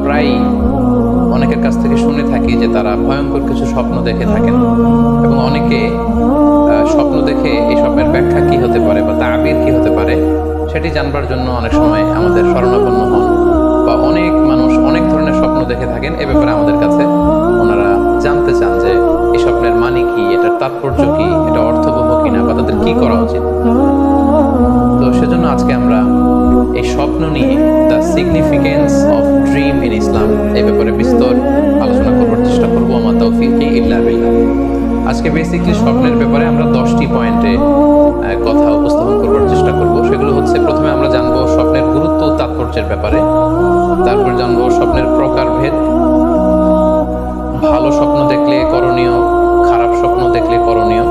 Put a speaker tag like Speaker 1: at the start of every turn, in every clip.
Speaker 1: প্রায় অনেকের কাছ থেকে শুনে থাকি যে তারা ভয়ঙ্কর কিছু স্বপ্ন দেখে থাকেন, এবং অনেকে স্বপ্ন দেখে এই স্বপ্নের ব্যাখ্যা কি হতে পারে বা তাবির কি হতে পারে সেটি জানবার জন্য অনেক সময় আমাদের শরণাপন্ন হন, বা অনেক মানুষ অনেক ধরনের স্বপ্ন দেখে থাকেন। এ ব্যাপারে আমাদের কাছে ওনারা জানতে চান যে এই স্বপ্নের মানে কি, এটার তাৎপর্য কি, এটা অর্থবহ কিনা, বা তাদের কি করা উচিত। তো সেজন্য আজকে আমরা এই স্বপ্ন নিয়ে the significance of dream in Islam এই ব্যাপারে বিস্তর আলোচনা করবার চেষ্টা করবো। আমার তৌফিক ইল্লা বিল্লাহ। আজকে বেসিকলি স্বপ্নের ব্যাপারে আমরা 10টি পয়েন্টে কথা উপস্থাপন করবার চেষ্টা করব। সেগুলো হচ্ছে, প্রথমে আমরা জানবো স্বপ্নের গুরুত্ব ও তাৎপর্যের ব্যাপারে, তারপর জানবো স্বপ্নের প্রকারভেদ, ভালো স্বপ্ন দেখলে করণীয়, খারাপ স্বপ্ন দেখলে করণীয়,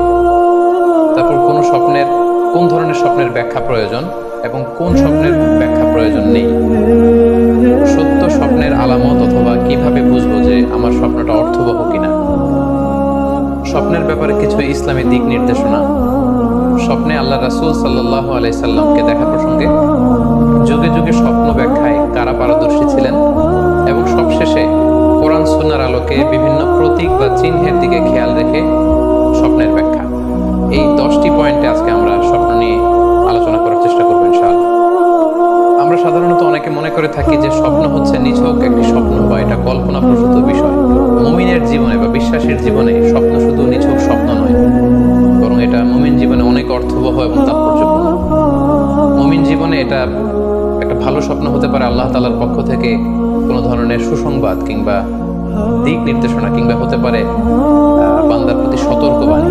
Speaker 1: তারপর কোন ধরনের স্বপ্নের ব্যাখ্যা প্রয়োজন এবং কোন স্বপ্নের ব্যাখ্যা প্রয়োজন নেই, সত্য স্বপ্নের আলামত অথবা কিভাবে বুঝবো যে আমার স্বপ্নটা অর্থবহ কিনা, স্বপ্নের ব্যাপারে কিছু ইসলামী দিক নির্দেশনা, স্বপ্নে আল্লাহ রাসূল সাল্লাল্লাহু আলাইহি সাল্লামকে দেখা প্রসঙ্গে যুগে যুগে স্বপ্ন ব্যাখ্যায় কারা পারদর্শী ছিলেন, এবং সবশেষে কোরআন সুন্নাহর আলোকে বিভিন্ন প্রতীক বা চিহ্নের দিকে খেয়াল রেখে স্বপ্নের ব্যাখ্যা। এই 10টি পয়েন্টে আজকে আমরা স্বপ্ন নিয়ে আলোচনা করার চেষ্টা করবো ইনশাআল্লাহ। আমরা সাধারণত অনেকে মনে করে থাকি যে স্বপ্ন হচ্ছে নিছক একটি স্বপ্ন বা এটা কল্পনাপ্রসূত বিষয়। মুমিনের জীবনে বা বিশ্বাসীর জীবনে স্বপ্ন শুধু নিছক স্বপ্ন নয়, বরং এটা মুমিন জীবনে অনেক অর্থবহ এবং তাৎপর্যপূর্ণ। মুমিন জীবনে এটা একটা ভালো স্বপ্ন হতে পারে আল্লাহ তাআলার পক্ষ থেকে কোনো ধরনের সুসংবাদ কিংবা দিক নির্দেশনা, কিংবা হতে পারে বান্দার প্রতি সতর্কবাণী।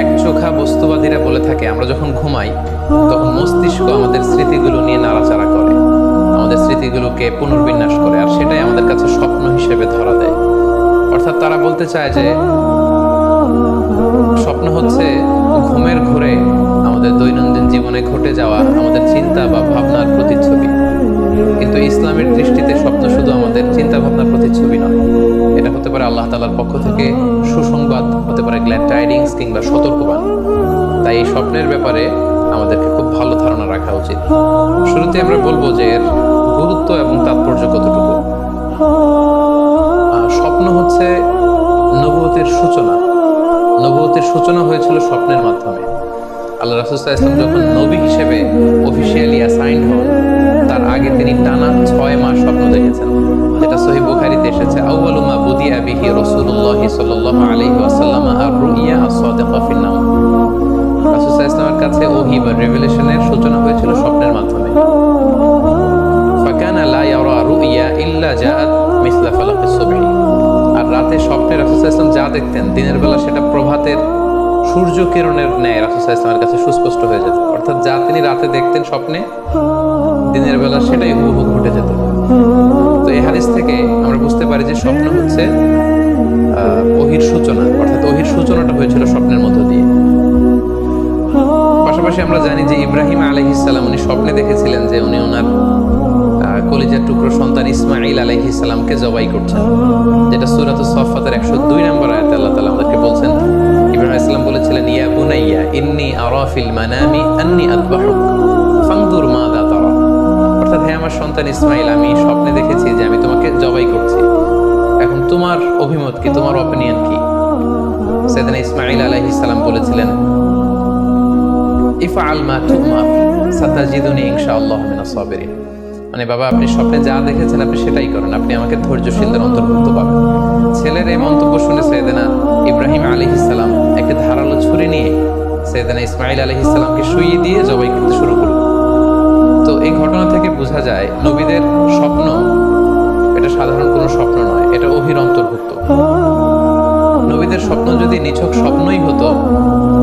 Speaker 1: একচোখা বস্তুবাদীরা বলে থাকে আমরা যখন ঘুমাই তখন মস্তিষ্ক আমাদের স্মৃতিগুলো নিয়ে নাড়াচাড়া করে, আমাদের স্মৃতিগুলোকে পুনর্বিন্যাস করে, আর সেটাই আমাদের কাছে স্বপ্ন হিসেবে ধরা দেয়। অর্থাৎ তারা বলতে চায় যে স্বপ্ন হচ্ছে ঘুমের ঘোরে আমাদের দৈনন্দিন জীবনে ঘটে যাওয়া আমাদের চিন্তা বা ভাবনার প্রতিচ্ছবি। কিন্তু ইসলামের দৃষ্টিতে স্বপ্ন শুধু আমাদের চিন্তা ভাবনার প্রতিচ্ছবি নয়, এটা হতে পারে আল্লাহ তাআলার পক্ষ থেকে সুসংবাদ, হতে পারে গ্ল্যাড টাইডিংস কিংবা সতর্কবাণী। তাই এই স্বপ্নের ব্যাপারে আমাদেরকে খুব ভালো ধারণা রাখা উচিত। শুরুতে আমরা বলবো যে এর গুরুত্ব এবং তাৎপর্য কতটুকু। স্বপ্ন হচ্ছে নবুয়তের সূচনা। নবুয়তের সূচনা হয়েছিল স্বপ্নের মাধ্যমে। আল্লাহ রাসূল সাল্লাল্লাহু আলাইহি ওয়াসাল্লাম যখন নবী হিসেবে অফিশিয়ালি অ্যাসাইন্ড হন, তার আগে তিনি টানা 6 মাস স্বপ্ন দেখেছেন, যেটা সহিহ বুখারীতে এসেছে। আউয়ালু মা বুদিআ বিহি রাসূলুল্লাহ সাল্লাল্লাহু আলাইহি ওয়াসাল্লাম আর-রুইয়া আস-সাদিকা ফিন-নাওম। রাসূল সাল্লাল্লাহু আলাইহি ওয়াসাল্লামের কাছে ওহী বা রিভেলেশনের সূচনা হয়েছিল স্বপ্নের মাধ্যমে। ফাকানা লা ইয়ারা রুইয়া ইল্লা জাআত মিসলা ফালাকিস সুবহি। আর রাতে স্বপ্নে রাসূল সাল্লাল্লাহু আলাইহি ওয়াসাল্লাম যা দেখতেন, দিনের বেলা সেটা প্রভাতের সূর্য কিরণের ন্যায় রাসূল সাল্লাল্লাহু আলাইহি ওয়াসাল্লামের কাছে সুস্পষ্ট হয়ে যেত। অর্থাৎ যা তিনি রাতে দেখতেন স্বপ্নে, দিনের বেলা সেটাই হুবহু ঘটে যেত। তো এই হাদিস থেকে আমরা বুঝতে পারি যে স্বপ্ন হচ্ছে ওহীর সূচনা, অর্থাৎ ওহীর সূচনাটা হয়েছিল স্বপ্নের মধ্য দিয়ে। পাশাপাশি আমরা জানি যে ইব্রাহিম আলাইহিস সালাম উনি স্বপ্নে দেখেছিলেন যে উনি ওনার কলিজার টুকরো সন্তান ইসমাঈল আলাইহিস সালামকে জবাই করছেন, যেটা সূরাতুস সাফফাতের 102 নম্বর আয়াতে আল্লাহ তাআলা আমাদেরকে বলছেন। ইব্রাহিম আলাইহিস সালাম বলেছিলেন, ইয়া বুনাইয়া ইন্নী আরা ফিল মানামি আন্নী আযবাহুক ফানজুর মাযা তারা। অর্থাৎ হে আমার সন্তান ইসমাঈল, আমি স্বপ্নে দেখেছি যে আমি তোমাকে জবাই করছি, এখন তোমার অভিমত কি, তোমার অপিনিয়ন কি? সাইয়েদনা ইসমাঈল আলাইহিস সালাম বলেছিলেন, ইফআল মা তুমার সাতাজিদুনি ইনশাআল্লাহ মিনাস সাবিরিন। মানে বাবা, আপনি স্বপ্নে যা দেখেছেন আপনি সেটাই করেন, আপনি আমাকে ধৈর্যশীলদের অন্তর্ভুক্ত পাবেন। ছেলের এই মন্তব্য শুনে সাইয়েদনা ইব্রাহিম আলাইহিস সালাম একটা ধারালো ছুরি নিয়ে সাইয়েদনা ইসমাঈল আলাইহিস সালামকে শুইয়ে দিয়ে জবাই করতে শুরু করলেন। তো এই ঘটনা থেকে বোঝা যায় নবীদের স্বপ্ন এটা সাধারণ কোনো স্বপ্ন নয়, এটা ওহীর অন্তর্ভুক্ত। নবীদের স্বপ্ন যদি নিছক স্বপ্নই হতো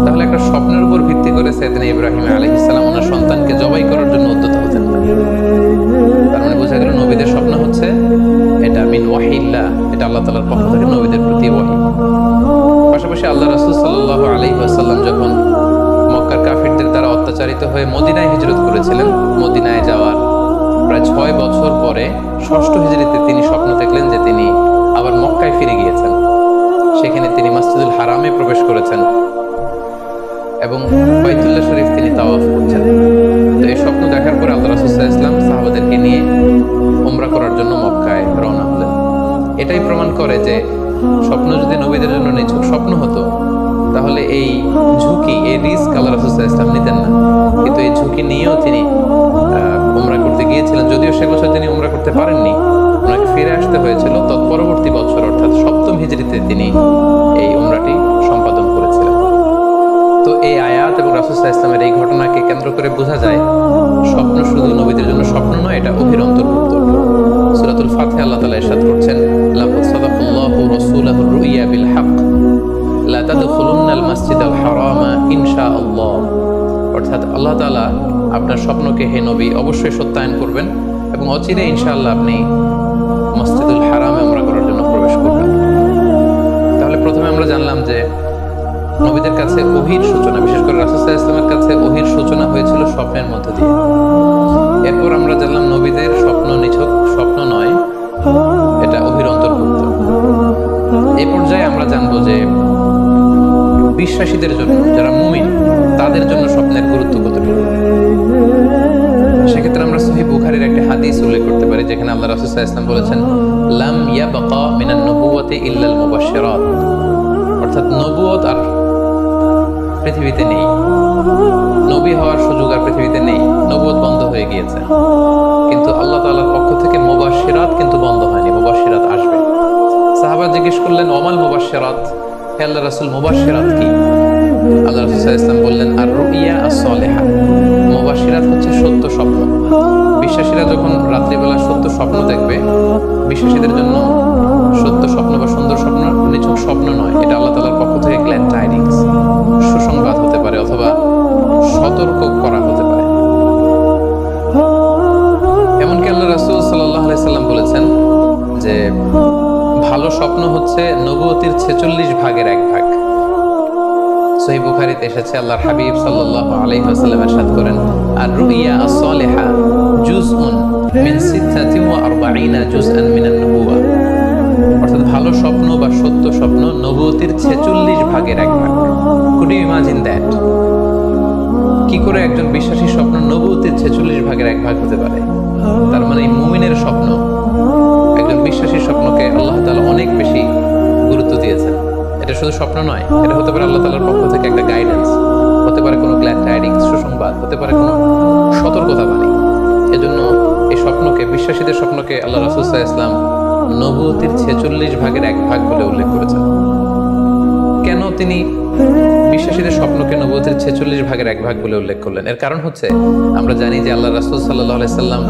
Speaker 1: তাহলে একটা স্বপ্নের উপর ভিত্তি করে সাইয়েদনা ইব্রাহিম আলাইহিস সালাম ওনার সন্তানকে জবাই করার জন্য উদ্যত হতেন না। তার মানে বোঝা গেল নবীদের স্বপ্ন হচ্ছে এটা মিন ওয়াহিল্লাহ, এটা আল্লাহ তাআলার পক্ষ থেকে নবীদের প্রতি ওহী। পাশাপাশি আল্লাহ রাসূল সাল্লাল্লাহু আলাইহি ওয়াসাল্লাম যখন মক্কার কাফিরদের দ্বারা অত্যাচারিত হয়ে মদিনায় হিজরত করেছিলেন, মদিনায় যাওয়ার প্রায় 6 বছর পরে 6ষ্ঠ হিজরিতে তিনি স্বপ্ন দেখলেন যে তিনি আবার মক্কায় ফিরে গিয়েছেন। সেখানে তিনি মসজিদুল হারামে প্রবেশ করেছেন এবং বাইতুল্লাহ শরীফ তিনি তাওয়াফ করছেন। তো এই স্বপ্ন দেখার পরে আল্লাহ রাসূল সাল্লাল্লাহু আলাইহি ওয়াসাল্লাম সাহাবাদেরকে নিয়ে উমরা করার জন্য মক্কায় রওনা হলেন। এটাই প্রমাণ করে যে স্বপ্ন যদি নবীদের জন্য নিছক স্বপ্ন হতো, তাহলে এই ঝুঁকি, এই রিস্ক আল্লাহ রাসূল সাল্লাল্লাহু আলাইহি ওয়াসাল্লাম নিতেন না। কিন্তু এই ঝুঁকি নিয়েও তিনি উমরা করতে গিয়েছিলেন, যদিও সে বছর তিনি উমরা করতে পারেননি, ওনাকে ফিরে আসতে হয়েছিল। তৎপরবর্তী বছর অর্থাৎ 7ম হিজরিতে তিনি এই উমরাটি সম্পাদন করেছিলেন। তো এই আয়াত এবং রাসূল সাল্লাল্লাহু আলাইহি ওয়াসাল্লামের এই ঘটনাকে কেন্দ্র করে বোঝা যায় স্বপ্ন শুধু নবীদের জন্য স্বপ্ন নয়, এটা ওহীর অন্তর্ভুক্ত। সূরাতুল ফাতিহা আল্লাহ তাআলা ইরশাদ করছেন, লাকাদ সাদাকাল্লাহু রাসূলাহুর রুইয়া বিল হক লা তাদখুলুন্নাল মাসজিদাল হারামা ইনশাআল্লাহ। অর্থাৎ আল্লাহ তাআলা আপনার স্বপ্নকে হে নবী অবশ্যই সত্যায়ন করবেন এবং অচিরে ইনশাআল্লাহ আপনি মসজিদুল হারামে উমরা করার জন্য প্রবেশ করবেন। তাহলে প্রথমে আমরা জানলাম যে নবীদের কাছে ওহীর সূচনা, বিশেষ করে রাসূল সাল্লাল্লাহু আলাইহি ওয়াসাল্লামের কাছে ওহীর সূচনা হয়েছিল স্বপ্নের মধ্য দিয়ে। এরপর আমরা জানলাম নবীদের স্বপ্ন নিছক স্বপ্ন নয়, এটা ওহীর অন্তর্ভুক্ত। এই পর্যায়ে আমরা জানবো যে বিশ্বাসীদের জন্য, যারা মুমিন, তাদের জন্য স্বপ্নের গুরুত্ব কতটুকু। সেক্ষেত্রে আমরা সহিহ বুখারীর একটি হাদিস উল্লেখ করতে পারি, যেখানে আল্লাহ রাসূল সাল্লাল্লাহু আলাইহি ওয়াসাল্লাম বলেছেন, লাম ইয়াবকা মিনান নবুওয়াতি ইল্লাল মুবাশশিরাত। অর্থাৎ নবুয়ত আর পৃথিবীতে নেই, নবী হওয়ার সুযোগ আর পৃথিবীতে নেই, নবুয়ত বন্ধ হয়ে গিয়েছে। কিন্তু আল্লাহ তাআলার পক্ষ থেকে মুবাশশিরাত কিন্তু বন্ধ হয়নি, মুবাশশিরাত আসবে। সাহাবা জিজ্ঞেস করলেন, ওমাল মুবাশশিরাত, হে আল্লাহর রাসূল মুবাশশিরাত কি? আল্লাহ রাসূল সাল্লাল্লাহু আলাইহি ওয়াসাল্লাম বললেন, আর রুইয়া আস-সালিহা। মুবাশশিরাত হচ্ছে সত্য স্বপ্ন। বিশ্বাসীরা যখন রাত্রিবেলা সত্য স্বপ্ন দেখবে, বিশ্বাসীদের জন্য সত্য স্বপ্ন বা সুন্দর স্বপ্ন নিছক স্বপ্ন নয়, এটা আল্লাহ তাআলার পক্ষ থেকে গ্ল্যাড টাইডিংস, সুসংবাদ হতে পারে অথবা সতর্ক করা হতে পারে। এমনকি আল্লাহ রাসূল সাল্লাল্লাহু আলাইহি ওয়াসাল্লাম বলেছেন যে ভালো স্বপ্ন হচ্ছে নবুয়তির 46 ভাগের 1 ভাগ। সহিহ বুখারীতে এসেছে, আল্লাহর হাবিব সাল্লাল্লাহু আলাইহি ওয়াসাল্লাম ইরশাদ করেন, আর রুইয়া আস-সালিহা জুজউন মিন 46 জুজআন মিনান নবুওয়া। অর্থাৎ ভালো স্বপ্ন বা সত্য স্বপ্ন নবুয়তির 46 ভাগের 1 ভাগ। Could you imagine that? কি করে একজন বিশ্বাসীর স্বপ্ন নবুয়তির 46 ভাগের 1 ভাগ হতে পারে? তার মানে মুমিনের স্বপ্ন, একজন বিশ্বাসীর স্বপ্নকে আল্লাহ তাআলা অনেক বেশি গুরুত্ব দিয়েছেন। এটা শুধু স্বপ্ন নয়, এটা হতে পারে আল্লাহ তাআলার পক্ষ থেকে একটা গাইডেন্স, হতে পারে কোনো গ্ল্যাড টাইডিংস, সুসংবাদ, হতে পারে কোনো সতর্কতা বাণী। এজন্য এই স্বপ্নকে, বিশ্বাসীদের স্বপ্নকে আল্লাহ রাসূল সাল্লাল্লাহু আলাইহি ওয়াসাল্লাম নবুয়তির 46 ভাগের 1 ভাগ বলে উল্লেখ করেছেন। কেন তিনি বিশ্বাসীদের স্বপ্নকে নবুয়তির 46 ভাগের 1 ভাগ বলে উল্লেখ করলেন? এর কারণ হচ্ছে, আমরা জানি যে আল্লাহ রাসূল সাল্লাল্লাহু আলাইহি ওয়াসাল্লাম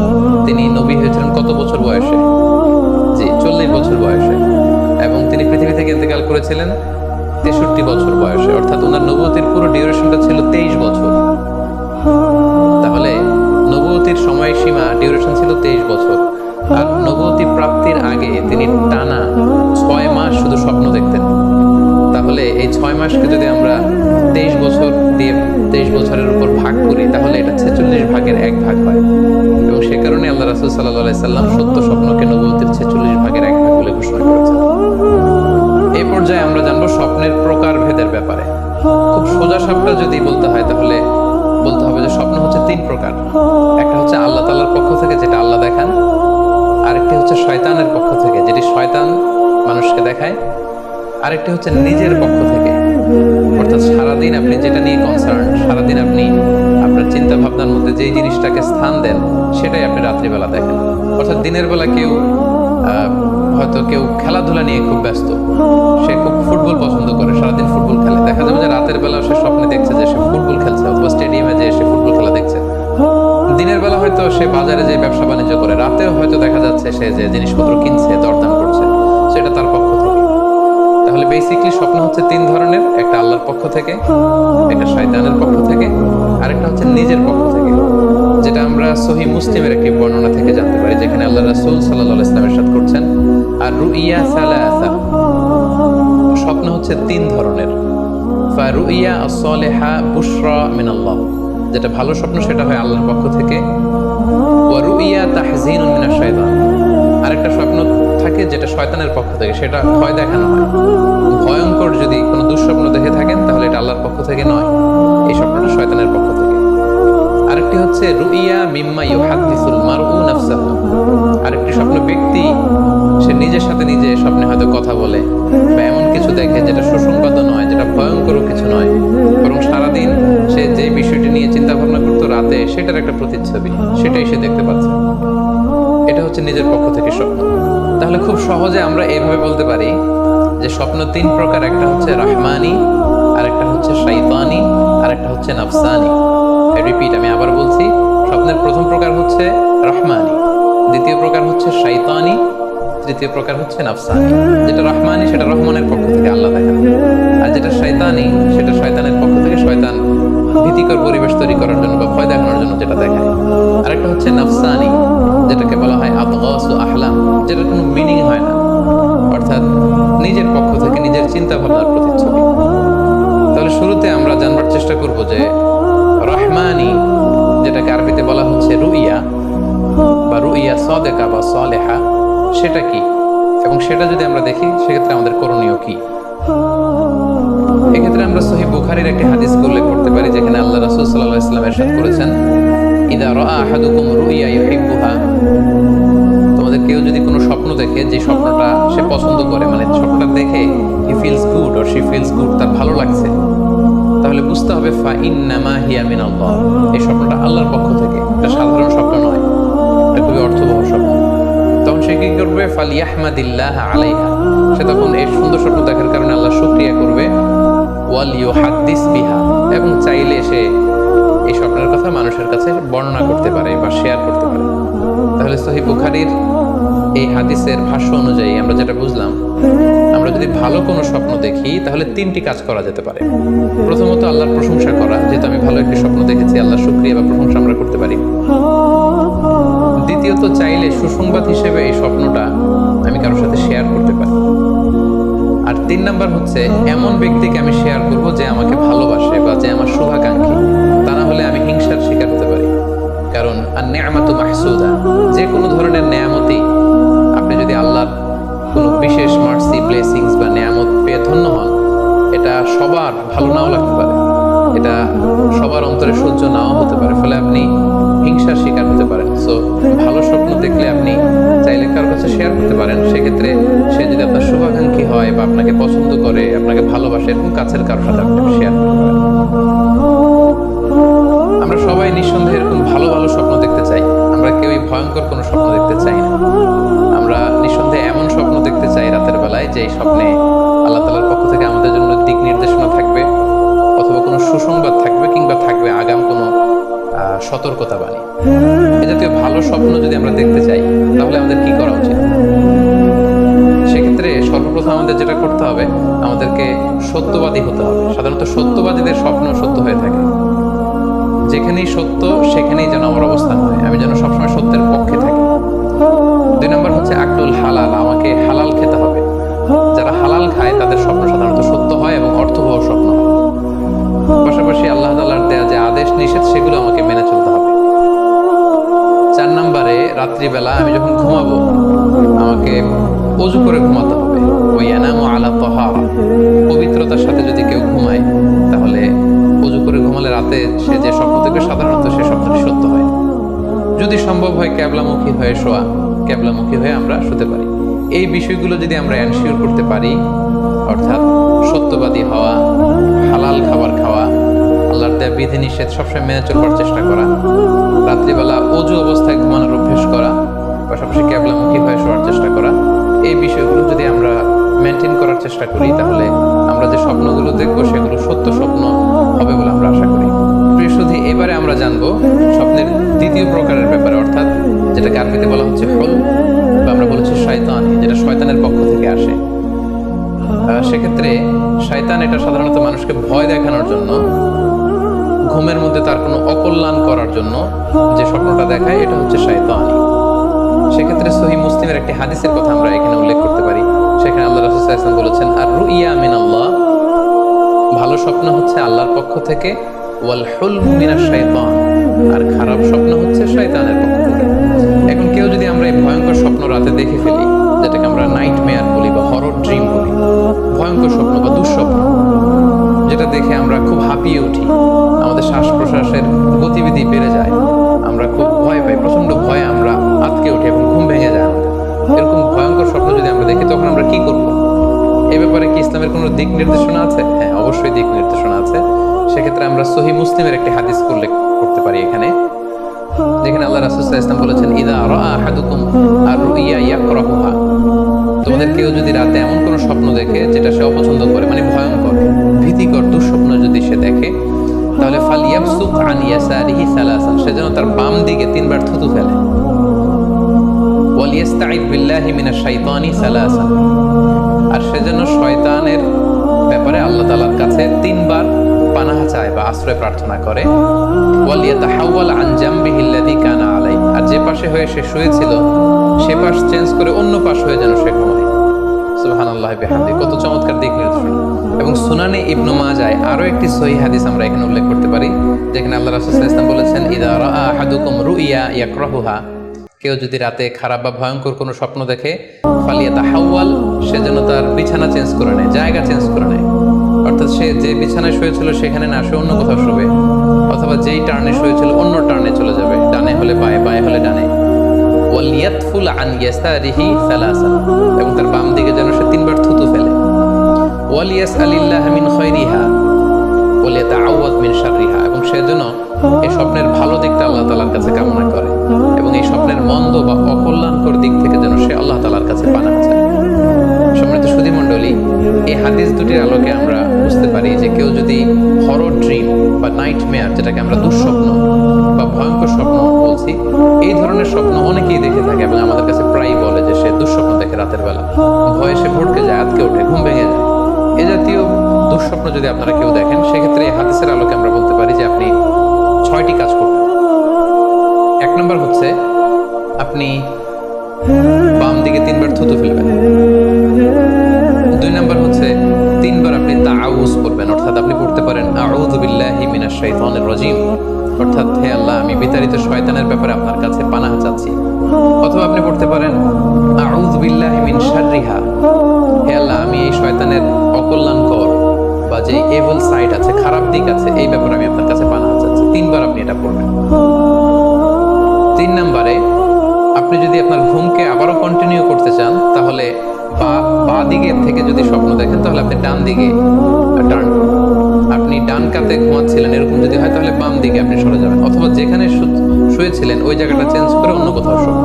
Speaker 1: তিনি নবী হয়েছিলেন কত বছর বয়সে? জি, 40 বছর বয়সে। এবং তিনি পৃথিবী থেকে ইন্তেকাল করেছিলেন 63 বছর বয়সে। অর্থাৎ ওনার নবুয়তির পুরো ডিউরেশনটা ছিল 23 বছর। তাহলে নবুয়তির সময়সীমা ডিউরেশন ছিল 23 বছর। আর নবুয়তি প্রাপ্তির আগে তিনি টানা 6 মাস শুধু স্বপ্ন দেখতেন। তাহলে এই 6 মাসকে যদি আমরা 23 বছর দিয়ে 23 বছরের উপর ভাগ করি, তাহলে এটা 46 ভাগের 1 ভাগ হয়। এবং সে কারণে আল্লাহ রাসূল সাল্লাল্লাহু আলাইহি সাল্লাম সত্য স্বপ্নকে নবুয়তির 46 ভাগের 1 ভাগ বলে ঘোষণা করেছেন। এই পর্যায়ে আমরা জানবো স্বপ্নের প্রকার ভেদের ব্যাপারে। খুব সোজা সাপটা যদি বলতে হয়, তাহলে বলতে হবে যে স্বপ্ন হচ্ছে 3 প্রকার। একটা হচ্ছে আল্লাহ তাআলার পক্ষ থেকে, যেটা আল্লাহ দেখান। আরেকটি হচ্ছে শয়তানের পক্ষ থেকে, যেটি শয়তান মানুষকে দেখায়। আরেকটি হচ্ছে নিজের পক্ষ থেকে, অর্থাৎ সারাদিন আপনি যেটা নিয়ে কনসার্ন, সারাদিন আপনি আপনার চিন্তা ভাবনার মধ্যে যেই জিনিসটাকে স্থান দেন, সেটাই আপনি রাত্রিবেলা দেখেন। অর্থাৎ দিনের বেলা হয়তো কেউ খেলাধুলা নিয়ে খুব ব্যস্ত, সে খুব ফুটবল পছন্দ করে, সারাদিন ফুটবল খেলে। দেখা যাবে যে রাতের বেলা সে স্বপ্নে দেখছে যে সে ফুটবল খেলছে, অথবা স্টেডিয়ামে যে সে ফুটবল খেলা দেখছে। দিনের বেলা হয়তো সে বাজারে যে ব্যবসা বাণিজ্য করে, রাতেও হয়তো দেখা যাচ্ছে সে যে জিনিসপত্র কিনছে, দরদাম করছে, সেটা তার পক্ষ থেকে। তাহলে বেসিকলি স্বপ্ন হচ্ছে 3 ধরনের, একটা আল্লাহর পক্ষ থেকে, একটা শয়তানের পক্ষ থেকে, আরেকটা হচ্ছে নিজের পক্ষ থেকে, যেটা আমরা সহিহ মুসলিমের একটি বর্ণনা থেকে জানতে পারি, যেখানে আল্লাহ রাসূল সাল্লাল্লাহু আলাইহি ওয়াসাল্লাম ইরশাদ করছেন, আর রুইয়া সালাসা, স্বপ্ন হচ্ছে 3 ধরনের। ফারুইয়া আস-সালিহা বুশরা মিনাল্লাহ, যেটা ভালো স্বপ্ন সেটা হয় আল্লাহর পক্ষ থেকে। ওয়া রুইয়া তাহজিনুন মিনাশ শাইতান, আরেকটা স্বপ্ন থাকে যেটা শয়তানের পক্ষ থেকে, সেটা ভয় দেখানো হয়। ভয়ঙ্কর যদি কোনো দুঃস্বপ্ন দেখে থাকেন, তাহলে এটা আল্লাহর পক্ষ থেকে নয়, এই স্বপ্নটা শয়তানের পক্ষ থেকে। আরেকটি হচ্ছে রুইয়া মিম্মা ইউহাদ্দিসুল মারউ নাফসাহু, আরেকটি স্বপ্ন ব্যক্তি সে নিজের সাথে হয়তো নিজে স্বপ্নে হয়তো কথা বলে বা এমন কিছু দেখে যেটা সুসংবাদ নয়, যেটা ভয়ঙ্কর কিছু নয়, বরং সারাদিন সে যে বিষয়টি নিয়ে চিন্তা ভাবনা করতো রাতে সেটার একটা প্রতিচ্ছবি, সেটাই সে দেখতে পাচ্ছে। এটা হচ্ছে নিজের পক্ষ থেকে স্বপ্ন। তাহলে খুব সহজে আমরা এইভাবে বলতে পারি যে স্বপ্ন তিন প্রকার। একটা হচ্ছে রাহমানি, আরেকটা হচ্ছে শাইতানি, আরেকটা হচ্ছে নাফসানি। রিপিট, আমি আবার বলছি, স্বপ্নের প্রথম প্রকার হচ্ছে রহমানি, দ্বিতীয় প্রকার হচ্ছে শাইতানি, তৃতীয় প্রকার হচ্ছে নাফসানি। যেটা রহমানি সেটা রহমানের পক্ষ থেকে আল্লাহ দেখান, আর যেটা শয়তানি সেটা শয়তানের পক্ষ থেকে শয়তান ভীতিকর পরিবেশ তৈরি করার জন্য বা ভয় দেখানোর জন্য যেটা দেখায়। আরেকটা হচ্ছে নাফসানি, যেটাকে বলা হয় আদগাস ও আহলাম, যেটার কোনো মিনিং হয় না, অর্থাৎ নিজের পক্ষ থেকে নিজের চিন্তা ভাবনার প্রতিচ্ছবি। তাহলে শুরুতে আমরা জানবার চেষ্টা করব যে রহমানি, যেটাকে আরবিতে বলা হচ্ছে রুইয়া বা রুইয়া সাদেকা বা সালেহা, সেটা কি, এবং সেটা যদি আমরা দেখি সেক্ষেত্রে আমাদের করণীয় কি। এক্ষেত্রে আমরা সহিহ বুখারীর একটি হাদিসকে উল্লেখ করতে পারি, যেখানে আল্লাহ রাসূল সাল্লাল্লাহু আলাইহি ওয়াসাল্লাম ইরশাদ করেছেন, ইদা রাআ আহাদুকুম রুইয়া ইউহিব্বুহা, তোমাদের কেউ যদি কোনো স্বপ্ন দেখে যে স্বপ্নটা সে পছন্দ করে, মানে স্বপ্নটা দেখে he feels good or she feels good, তার ভালো লাগছে, তাহলে বুঝতে হবে ফা ইন্নামা হিয়া মিনাল্লাহ, এই স্বপ্নটা আল্লাহর পক্ষ থেকে, এটা সাধারণ স্বপ্ন নয়, এটা খুবই অর্থবহ স্বপ্ন। তখন সে কি করবে? ফালিয়াহমাদিল্লাহ আলাইহা, সে তখন এই সুন্দর স্বপ্ন দেখার কারণে আল্লাহ শুকরিয়া করবে, ওয়াল ইউহাদ্দিস বিহা, এবং চাইলে সে এই স্বপ্নের কথা মানুষের কাছে বর্ণনা করতে পারে বা শেয়ার করতে পারে। তাহলে সহিহ বুখারীর এই হাদিসের ভাষ্য অনুযায়ী আমরা যেটা বুঝলাম, আমরা যদি ভালো কোনো স্বপ্ন দেখি তাহলে তিনটি কাজ করা যেতে পারে। প্রথমত আল্লাহর প্রশংসা করা, যেহেতু আমি ভালো একটি স্বপ্ন দেখেছি, আল্লাহর শুকরিয়া বা প্রশংসা আমরা করতে পারি। দ্বিতীয়ত চাইলে সুসংবাদ হিসেবে এই স্বপ্নটা আমি কারোর সাথে শেয়ার করতে পারি। আর তিন নাম্বার হচ্ছে এমন ব্যক্তিকে আমি শেয়ার করব যে আমাকে ভালোবাসে বা যে আমার শুভাকাঙ্ক্ষী, তা না হলে আমি হিংসার শিকার হতে পারি। কারণ আন-নি'মাতু মাহসুদা, যে কোনো ধরনের নেয়ামতই, আপনি যদি আল্লাহর কোনো বিশেষ মার্সি, ব্লেসিংস বা নেয়ামত পেয়ে ধন্য হন, এটা সবার ভালো নাও লাগতে পারে, এটা সবার অন্তরে সহ্য নাও হতে পারে, ফলে আপনি হিংসার শিকার হতে পারেন। সো ভালো স্বপ্ন দেখলে আপনি চাইলে কারোর কাছে শেয়ার করতে পারেন। সেক্ষেত্রে সে যদি আপনার শুভাকাঙ্ক্ষী হয় বা আপনাকে পছন্দ করে, আপনাকে ভালোবাসে, এরকম কাছের কারোর সাথে আপনি শেয়ার করতে পারেন। আমরা সবাই নিঃসন্দেহে এরকম ভালো ভালো স্বপ্ন দেখতে চাই, আমরা কেউই ভয়ঙ্কর কোনো স্বপ্ন দেখতে চাই না। আমরা নিঃসন্দেহে এমন স্বপ্ন দেখতে চাই রাতের বেলায় যে স্বপ্নে আল্লাহ তাআলার পক্ষ থেকে আমাদের জন্য দিক নির্দেশনা থাকবে, অথবা কোনো সুসংবাদ থাকবে, কিংবা থাকবে আগাম কোনো সতর্কতা বাণী। এ জাতীয় ভালো স্বপ্ন যদি আমরা দেখতে চাই তাহলে আমাদের কি করা উচিত? সেক্ষেত্রে সর্বপ্রথম আমাদের যেটা করতে হবে, আমাদেরকে সত্যবাদী হতে হবে। সাধারণত সত্যবাদীদের স্বপ্ন সত্য হয়ে থাকে। যেখানেই সত্য সেখানেই যেন আমার অবস্থান হয়, আমি যেন সবসময় সত্যের পক্ষে থাকি। দুই নম্বর হচ্ছে আকলুল হালাল, আমাকে হালাল খেতে হবে। যারা হালাল খায় তাদের স্বপ্ন সাধারণত সত্য হয় এবং অর্থবহ স্বপ্ন হয়। পাশাপাশি আল্লাহ তাআলার দেয়া যে আদেশ নিষেধ সেগুলো আমাকে মেনে চলতে হবে। 4 নম্বরে রাত্রিবেলা আমি যখন ঘুমাবো আমাকে ওযু করে ঘুমাতে হবে। ওই ইয়ানামু আলা তাহারা, পবিত্রতার সাথে যদি কেউ ঘুমায় তাহলে ওযু করে ঘুমালে রাতে সে যে স্বপ্ন দেখবে সাধারণত সে স্বপ্নটি সত্য হয়। যদি সম্ভব হয় ক্যাবলামুখী হয়ে শোয়া, ক্যাবলামুখী হয়ে আমরা শুতে পারি। এই বিষয়গুলো যদি আমরা এনশিওর করতে পারি, অর্থাৎ সত্যবাদী হওয়া, হালাল খাবার খাওয়া, আল্লাহর দেয়া বিধিনিষেধ সবসময় মেনে চলবার চেষ্টা করা, রাত্রিবেলা ওযু অবস্থায় ঘুমানোর অভ্যেস করা, পাশাপাশি ক্যাবলামুখী হয়ে শোয়ার চেষ্টা করা, এই বিষয়গুলো যদি আমরা মেনটেন করার চেষ্টা করি তাহলে আমরা যে স্বপ্নগুলো দেখবো সেগুলো সত্য স্বপ্ন হবে বলে আমরা আশা করি। প্রিয় সুধী, এবারে আমরা জানবো স্বপ্নের দ্বিতীয় প্রকারের ব্যাপারে, অর্থাৎ যেটাকে আরবিতে বলা হচ্ছে হল, বা আমরা বলেছি শয়তান, যেটা শয়তানের পক্ষ থেকে আসে। সেক্ষেত্রে শয়তান এটা সাধারণত মানুষকে ভয় দেখানোর জন্য, ঘুমের মধ্যে তার কোনো অকল্যাণ করার জন্য যে স্বপ্নটা দেখায়, এটা হচ্ছে শয়তানি। সেক্ষেত্রে সহিহ মুসলিমের একটি হাদিসের কথা আমরা এখানে উল্লেখ করতে পারি। সেখানে আল্লাহ রাসূল সাল্লাল্লাহু আলাইহি ওয়াসাল্লাম বলেছেন, আর রুইয়া মিনাল্লাহ, ভালো স্বপ্ন হচ্ছে আল্লাহর পক্ষ থেকে, ওয়াল হুলমু মিনাশ শাইতান, আর খারাপ স্বপ্ন হচ্ছে শয়তানের পক্ষ থেকে। এখন কেউ যদি আমরা এই ভয়ঙ্কর স্বপ্ন রাতে দেখে ফেলি, যেটাকে আমরা নাইটমেয়ার বলি বা হরর ড্রিম বলি, ভয়ঙ্কর স্বপ্ন বা দুঃস্বপ্ন, যেটা দেখে আমরা খুব হাঁপিয়ে উঠি, আমাদের শ্বাস প্রশ্বাসের গতিবিধি বেড়ে যায়, আমরা খুব ভয় পাই, প্রচন্ড ভয়ে আমরা আটকে উঠি এবং ঘুম ভেঙে যায় আমাদের। এরকম ভয়ঙ্কর স্বপ্ন যদি আমরা দেখি তখন আমরা কি করব? এ ব্যাপারে কি ইসলামের কোনো দিক নির্দেশনা আছে? হ্যাঁ, অবশ্যই দিক নির্দেশনা আছে। সেক্ষেত্রে আমরা সহিহ মুসলিমের একটি হাদিস উল্লেখ করতে পারি এখানে, যেখানে আল্লাহ রাসূল সাল্লাল্লাহু আলাইহি ওয়াসাল্লাম বলেছেন, ইযা রাআ আহাদুকুম আর-রুইয়া ইয়াকরাহুহা, তোমাদের কেউ যদি রাতে এমন কোনো স্বপ্ন দেখে যেটা সে অপছন্দ করে, মানে ভয়ঙ্কর, ভীতিকর দুঃস্বপ্ন যদি সে দেখে, তাহলে ফালিয়াবসুক আন ইয়াসারিহি সালাসান, সে যেন তার বাম দিকে 3 বার থুতু ফেলে। ওয়ালিয়াস্তাঈদ বিল্লাহি মিনাশ শাইতানি সালাসান, আর সে যেন শয়তানের ব্যাপারে আল্লাহ তাআলার কাছে 3 বার পানাহ চায় বা আশ্রয় প্রার্থনা করে। ওয়ালিয়াতাহাওয়াল আন জামবিহি আল্লাযী কানা আলাই, আর যে পাশে হয়ে সে শুয়েছিল সে পাশ চেঞ্জ করে অন্য পাশ হয়ে যেন সে ঘুমায়। সুবহানাল্লাহি বিহামদিহি, কত চমৎকার দিক নির্দেশনা। এবং সুনানে ইবনে মাজায় আরো একটি সহিহ হাদিস আমরা এখানে উল্লেখ করতে পারি, যেখানে আল্লাহ রাসূল সাল্লাল্লাহু আলাইহি ওয়াসাল্লাম বলেছেন, ইযা রাআ আহাদুকুম রুইয়া ইয়াকরাহুহা, কেউ যদি রাতে খারাপ বা ভয়ঙ্কর কোনো স্বপ্ন দেখে, ফালিয়াতাহাওয়াল, সে যেন তার বিছানা চেঞ্জ করে নেয়, জায়গা চেঞ্জ করে নেয়। অর্থাৎ সে যে বিছানায় শুয়েছিল সেখানে না শুয়ে অন্য কোথাও শুবে, অথবা যেই টার্নে শুয়েছিল অন্য টার্নে চলে যাবে, ডানে হলে বায়ে, বায়ে হলে ডানে। ওয়ালিয়াতফুল আন ইয়াসারিহি সালাসান, এবং তার বাম দিকে যেন সে 3 বার থুতু ফেলে। ওয়ালিয়াসআলিল্লাহ মিন খায়রিহা ওয়ালিয়াতাআওয়াদ মিন শাররিহা, এবং সে যেন এই স্বপ্নের ভালো দিকটা আল্লাহ তাআলার কাছে কামনা করে, এবং এই স্বপ্নের মন্দ বা অকল্যাণকর দিক থেকে যেন সে আল্লাহ তাআলার কাছে পানাহ চায়। সম্মানিত সুধী মণ্ডলী, এই হাদিস দুটির আলোকে আমরা বুঝতে পারি যে কেউ যদি হরর ড্রিম বা নাইটমেয়ার, যেটাকে আমরা দুঃস্বপ্ন বা ভয়ঙ্কর স্বপ্ন বলছি, এই ধরনের স্বপ্ন অনেকেই দেখে থাকে এবং আমাদের কাছে প্রায়ই বলে যে সে দুঃস্বপ্ন দেখে রাতের বেলা, ভয়ে সে ভড়কে যায়, আতকে ওঠে, ঘুম ভেঙে যায়। এ জাতীয় দুঃস্বপ্ন যদি আপনারা কেউ দেখেন, সেক্ষেত্রে এই হাদিসের আলোকে আমরা বলতে পারি যে আপনি 6টি কাজ করবেন। 1 নম্বর হচ্ছে আপনি বাম দিকে 3 বার থুতু ফেলবেন। 2 নম্বর হচ্ছে 3 বার আপনি তাআউযু করবেন, অর্থাৎ আপনি পড়তে পারেন আউযু বিল্লাহি মিনাশ শাইতানির রাজীম, অর্থাৎ হে আল্লাহ, আমি বিতাড়িত শয়তানের ব্যাপারে আপনার কাছে পানাহ চাচ্ছি। অথবা আপনি পড়তে পারেন আউযু বিল্লাহি মিন শাররিহা, হে আল্লাহ, আমি এই শয়তানের অকল্যাণকর বা যে এভিল সাইড আছে, খারাপ দিক আছে, এই ব্যাপারে আমি আপনার কাছে পানাহ চাচ্ছি। 3 বার আপনি এটা পড়বেন। 3 নম্বরে আপনি যদি আপনার ঘুমকে আবারও কন্টিনিউ করতে চান, তাহলে বা দিকে থেকে যদি স্বপ্ন দেখেন, তাহলে আপনি ডান দিকে টার্ন করবেন। আপনি ডান কাতে ঘুমাচ্ছিলেন এরকম যদি হয়, তাহলে বাম দিকে আপনি সরে যাবেন, অথবা যেখানে শুয়েছিলেন ওই জায়গাটা চেঞ্জ করে অন্য কোথাও শোবেন।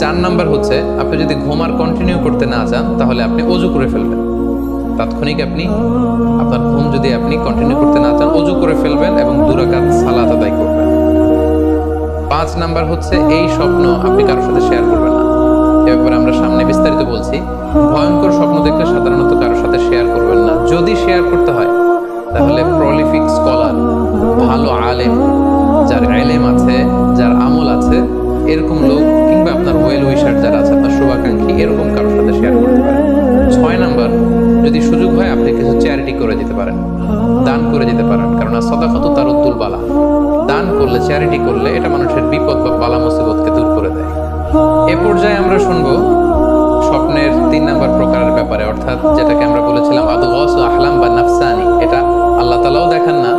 Speaker 1: 4 নাম্বার হচ্ছে আপনি যদি ঘুম আর কন্টিনিউ করতে না চান, তাহলে আপনি ওযু করে ফেলবেন। তাৎক্ষণিক আপনি আপনার ঘুম যদি আপনি কন্টিনিউ করতে না চান, ওযু করে ফেলবেন এবং 2 রাকাত সালাত আদায় করবেন। 5 নাম্বার হচ্ছে এই স্বপ্ন আপনি কারোর সাথে শেয়ার করবেন না। এ ব্যাপারে আমরা সামনে বিস্তারিত বলছি। ভয়ঙ্কর স্বপ্ন দেখলে সাধারণত কারোর সাথে শেয়ার করবেন না। যদি শেয়ার করতে হয়, তাহলে প্রলিফিক স্কলার, ভালো আলেম, যার ইলম আছে, যার আমল আছে, এরকম লোক, কিংবা আপনার ওয়েল উইশার যারা আছে, আপনার শুভাকাঙ্ক্ষী, এরকম কারোর সাথে শেয়ার করতে পারেন। 6 নাম্বার, যদি সুযোগ হয় আপনি কিছু চ্যারিটি করে দিতে পারেন, দান করে দিতে পারেন, কারণ সাদাকাতু তারুদ্দুল বালা, দান করলে, চ্যারিটি করলে এটা মানুষের বিপদ বা বালা মুসিবতকে দূর করে দেয়। এ পর্যায়ে আমরা শুনবো স্বপ্নের 3 নাম্বার প্রকারের ব্যাপারে, অর্থাৎ যেটাকে আমরা বলেছিলাম আদগাসু আহলাম বা নাফসানি। এটা আল্লাহ তাআলাও দেখান না,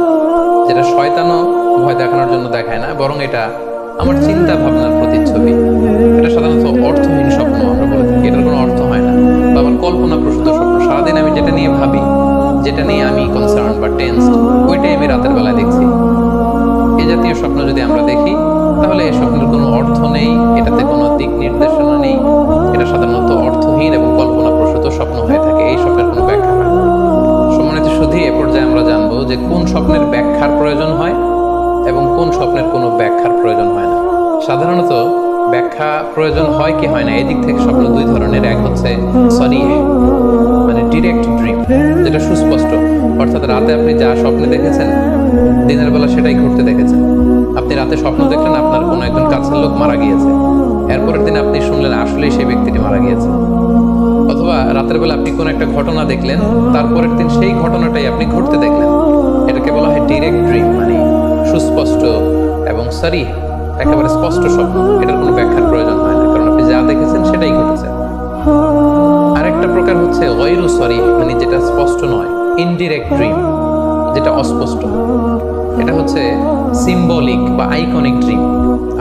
Speaker 1: যেটা শয়তানও ভয় দেখানোর জন্য দেখায় না, বরং এটা আমার চিন্তা ভাবনার প্রতিচ্ছবি। এটা সাধারণত অর্থহীন স্বপ্ন আমরা বলে থাকি, এটার কোনো অর্থ হয় না, বা আমার কল্পনা প্রসূত স্বপ্ন। সারাদিন আমি যেটা নিয়ে ভাবি, যেটা নিয়ে আমি কনসার্ন বা টেন্সড, ওইটাই আমি রাতের বেলায় দেখছি। এই জাতীয় স্বপ্ন যদি আমরা দেখি, তাহলে এই স্বপ্নের কোনো অর্থ নেই, এটাতে কোনো দিক নির্দেশনা নেই, এটা সাধারণত অর্থহীন এবং কল্পনা প্রসূত স্বপ্ন হয়ে থাকে। এই স্বপ্নের কোনো ব্যাখ্যা হয় না। সম্মানিত সুধী, এ পর্যায়ে আমরা জানবো যে কোন স্বপ্নের ব্যাখ্যার প্রয়োজন হয় এবং কোন স্বপ্নের কোনো ব্যাখ্যার প্রয়োজন হয় না। সাধারণত ব্যাখ্যা প্রয়োজন হয় কি হয় না, এদিক থেকে স্বপ্ন 2 ধরনের। এক হচ্ছে সরিহ, মানে ডিরেক্ট ড্রিম, যেটা সুস্পষ্ট, অর্থাৎ রাতে আপনি যা স্বপ্নে দেখেছেন দিনের বেলা সেটাই ঘটতে দেখেছেন। আপনি রাতে স্বপ্ন দেখলেন আপনার কোনো একজন কাছের লোক মারা গিয়েছে, এরপরের দিন আপনি শুনলেন আসলেই সেই ব্যক্তিটি মারা গিয়েছে। অথবা রাতের বেলা আপনি কোনো একটা ঘটনা দেখলেন, তারপরের দিন সেই ঘটনাটাই আপনি ঘটতে দেখলেন। এটাকে বলা হয় ডিরেক্ট ড্রিম, মানে সুস্পষ্ট এবং সরিহ, একেবারে স্পষ্ট স্বপ্ন। এটার কোনো ব্যাখ্যার প্রয়োজন হয় না, কারণ আপনি যা দেখেছেন সেটাই ঘটেছে। আরেকটা প্রকার হচ্ছে গায়রু সরিহ, মানে যেটা স্পষ্ট নয়, ইনডিরেক্ট ড্রিম, যেটা অস্পষ্ট। এটা হচ্ছে সিম্বলিক বা আইকনিক ড্রিম।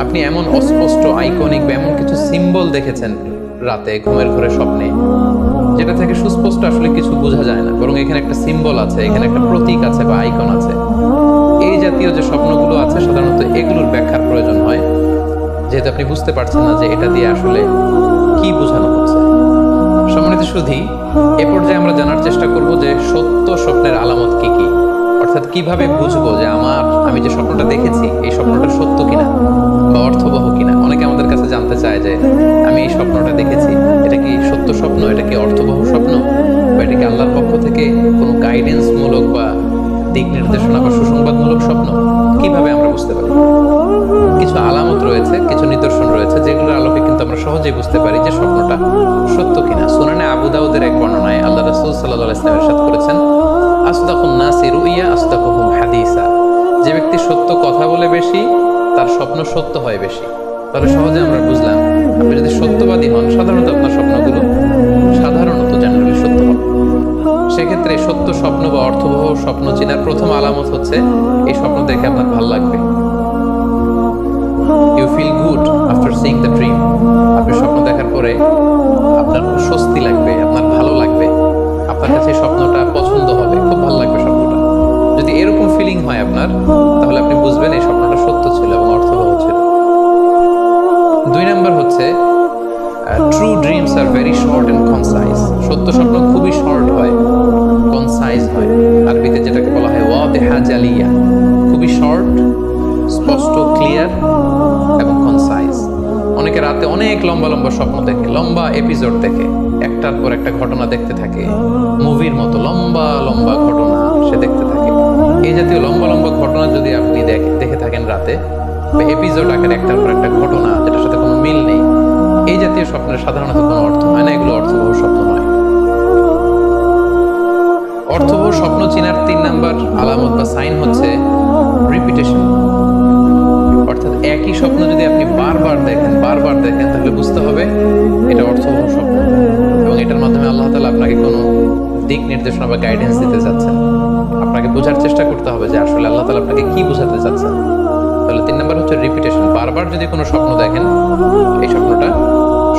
Speaker 1: আপনি এমন অস্পষ্ট, আইকনিক বা এমন কিছু সিম্বল দেখেছেন রাতে ঘুমের ঘরে স্বপ্নে, যেটা থেকে সুস্পষ্ট আসলে কিছু বোঝা যায় না, বরং এখানে একটা সিম্বল আছে, এখানে একটা প্রতীক আছে বা আইকন আছে। এই জাতীয় যে স্বপ্নগুলো আছে সাধারণত এগুলোর ব্যাখ্যার প্রয়োজন হয়, যেহেতু আপনি বুঝতে পারছেন না যে এটা দিয়ে আসলে কি বোঝানো হচ্ছে। সম্মানিত সুধী, এ পর্যায়ে আমরা জানার চেষ্টা করব যে সত্য স্বপ্নের আলামত কি কি, অর্থাৎ কিভাবে বুঝবো যে আমি যে স্বপ্নটা দেখেছি এই স্বপ্নটা সত্য কিনা বা অর্থবহ কিনা। অনেকে আমাদের কাছে জানতে চায় যে আমি এই স্বপ্নটা দেখেছি, এটা কি সত্য স্বপ্ন, এটা কি অর্থবহ স্বপ্ন, বা এটা কি আল্লাহর পক্ষ থেকে কোনো গাইডেন্স মূলক বা দিক নির্দেশনা বা সুসংবাদমূলক স্বপ্ন, কিভাবে আমরা বুঝতে পারি? কিছু আলামত রয়েছে, কিছু নিদর্শন রয়েছে যেগুলোর আলোকে কিন্তু আমরা সহজেই বুঝতে পারি যে স্বপ্নটা সত্য কিনা। সুনানে আবু দাউদের এক বর্ণনায় আল্লাহ রাসূল সাল্লাল্লাহু আলাইহি ওয়াসাল্লাম ইরশাদ করেছেন, আসদাকুন নাসি রুইয়া আসদাকুহুম হাদিসা। যে ব্যক্তি সত্য কথা বলে বেশি, তার স্বপ্ন সত্য হয় বেশি। তাহলে সহজে আমরা বুঝলাম, আপনি যদি সত্যবাদী হন, সাধারণত আপনার স্বপ্নগুলো জেনারেলি সত্য হবে। সেক্ষেত্রে সত্য স্বপ্ন বা অর্থবহ স্বপ্ন চেনার প্রথম আলামত হচ্ছে এই স্বপ্ন দেখে আপনার ভালো লাগবে। You feel good after seeing the dream. আপনি স্বপ্ন দেখার পরে আপনার খুব স্বস্তি লাগবে, আপনার ভালো লাগবে, আপনার কাছে স্বপ্নটা পছন্দ হবে, খুব ভালো লাগবে স্বপ্নটা। যদি এরকম ফিলিং হয় আপনার, তাহলে আপনি বুঝবেন এই স্বপ্নটা সত্য ছিল এবং অর্থবহ ছিল। 2 নাম্বার হচ্ছে true dreams are very short and concise. সত্য স্বপ্ন খুবই শর্ট হয়, কনসাইজ হয়। আরবিতে যেটাকে বলা হয় ওয়াদিহা জালিয়া, খুবই শর্ট, স্পষ্ট, ক্লিয়ার এবং কনসাইজ। অনেকে রাতে অনেক লম্বা লম্বা স্বপ্ন দেখে, লম্বা এপিসোড দেখে, একটার পর একটা ঘটনা দেখতে থাকে, মুভির মতো লম্বা লম্বা ঘটনা সে দেখতে থাকে। এই জাতীয় লম্বা লম্বা ঘটনা যদি আপনি দেখে থাকেন রাতে, বা এপিসোড আকারে একটার পর একটা ঘটনা যেটার সাথে কোনো মিল নেই, এই জাতীয় স্বপ্নের সাধারণত কোনো অর্থ হয় না, এগুলো অর্থবহ স্বপ্ন নয়। অর্থবহ স্বপ্ন চেনার 3 নাম্বার আলামত বা সাইন হচ্ছে রিপিটেশন। অর্থাৎ একই স্বপ্ন যদি আপনি বারবার দেখেন তাহলে বুঝতে হবে এটা অর্থবহ স্বপ্ন, এবং এটার মাধ্যমে আল্লাহ তাআলা আপনাকে কোনো দিক নির্দেশনা বা গাইডেন্স দিতে চাচ্ছেন। আপনাকে বোঝার চেষ্টা করতে হবে যে আসলে আল্লাহ তাআলা আপনাকে কি বোঝাতে চাচ্ছেন। তাহলে 3 নাম্বার হচ্ছে রিপিটেশন। বারবার যদি কোনো স্বপ্ন দেখেন, এই স্বপ্নটা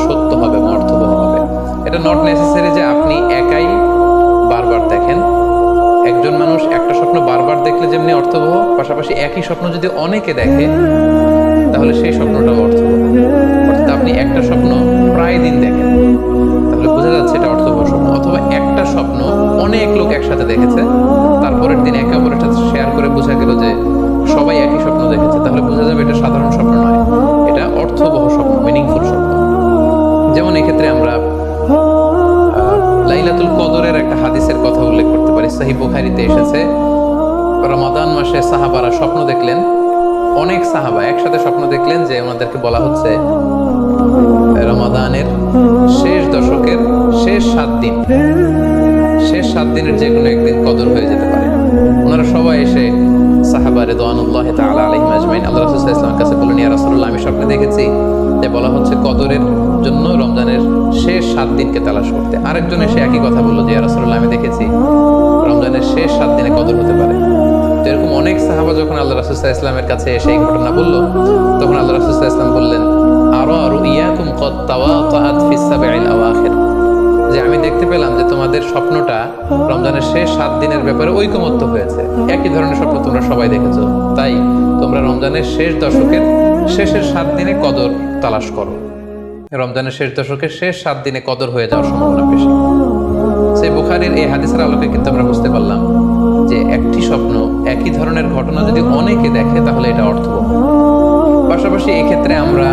Speaker 1: সত্য হবে এবং অর্থবহ হবে। এটা নট নেসেসারি যে আপনি একাই বারবার দেখেন। একজন মানুষ একটা স্বপ্ন বারবার দেখলে যেমনি অর্থবহ, পাশাপাশি একই স্বপ্ন যদি অনেকে দেখে তাহলে সেই স্বপ্নটাও অর্থবহ। অর্থাৎ আপনি একটা স্বপ্ন প্রায় দিন দেখেন, তাহলে বোঝা যাচ্ছে এটা অর্থবহ স্বপ্ন। অথবা একটা স্বপ্ন অনেক লোক একসাথে দেখেছে, তারপরের দিন একে অপরের সাথে শেয়ার করে বোঝা গেল যে সবাই একই স্বপ্ন দেখেছে, তাহলে বোঝা যাবে এটা সাধারণ স্বপ্ন নয়, এটা অর্থবহ স্বপ্ন, মিনিংফুল স্বপ্ন। যেমন এক্ষেত্রে আমরা লাইলাতুল কদরের একটা হাদিসের কথা উল্লেখ করতে পারি। সহিহ বুখারীতে এসেছে, রমাদান মাসে সাহাবারা স্বপ্ন দেখলেন, অনেক সাহাবা একসাথে স্বপ্ন দেখলেন যে ওনাদেরকে বলা হচ্ছে রমাদানের শেষ দশকের শেষ 7 দিনের যে কোনো একদিন কদর হয়ে যেতে পারে। ওনারা সবাই এসে সাহাবা রিদওয়ানুল্লাহি তাআলা আলাইহিম আজমাইন আল্লাহ রাসূল সাল্লাল্লাহু আলাইহি ওয়াসাল্লামের কাছে বললেন, ইয়া রাসূলুল্লাহ, আমি স্বপ্নে দেখেছি যে বলা হচ্ছে কদরের জন্য রমজানের শেষ 7 দিনকে তালাশ করতে। আরেকজন এসে একই কথা বললো যে ইয়া রাসূলুল্লাহ, আমি দেখেছি রমজানের শেষ 7 দিনে কদর হতে পারে। তো এরকম অনেক সাহাবা যখন আল্লাহ রাসূল সাল্লাল্লাহু আলাইহি ওয়াসাল্লামের কাছে এসে এই ঘটনা বলল, তখন আল্লাহ রাসূল সাল্লাল্লাহু আলাইহি ওয়াসাল্লাম বললেন, আরা রুইয়াকুম কদ তাওয়াতাআত ফিস সাবঈল আওয়াখির, যে আমি দেখতে পেলাম যে তোমাদের স্বপ্নটা রমজানের শেষ 7 দিনের ব্যাপারে ঐকমত্য হয়েছে। একই ধরনের স্বপ্ন তোমরা সবাই দেখেছো, তাই তোমরা রমজানের শেষ দশকের শেষের 7 দিনে কদর তালাশ করো। রমজানের শেষ দশকের শেষ 7 দিনে কদর হয়ে যাওয়ার সম্ভাবনা বেশি। সেই বুখারীর এই হাদিসের আলোকে কিন্তু আমরা বুঝতে পারলাম যে একটি স্বপ্ন, একই ধরনের ঘটনা যদি অনেকে দেখে তাহলে এটা অর্থবহ। পাশাপাশি এক্ষেত্রে আমরা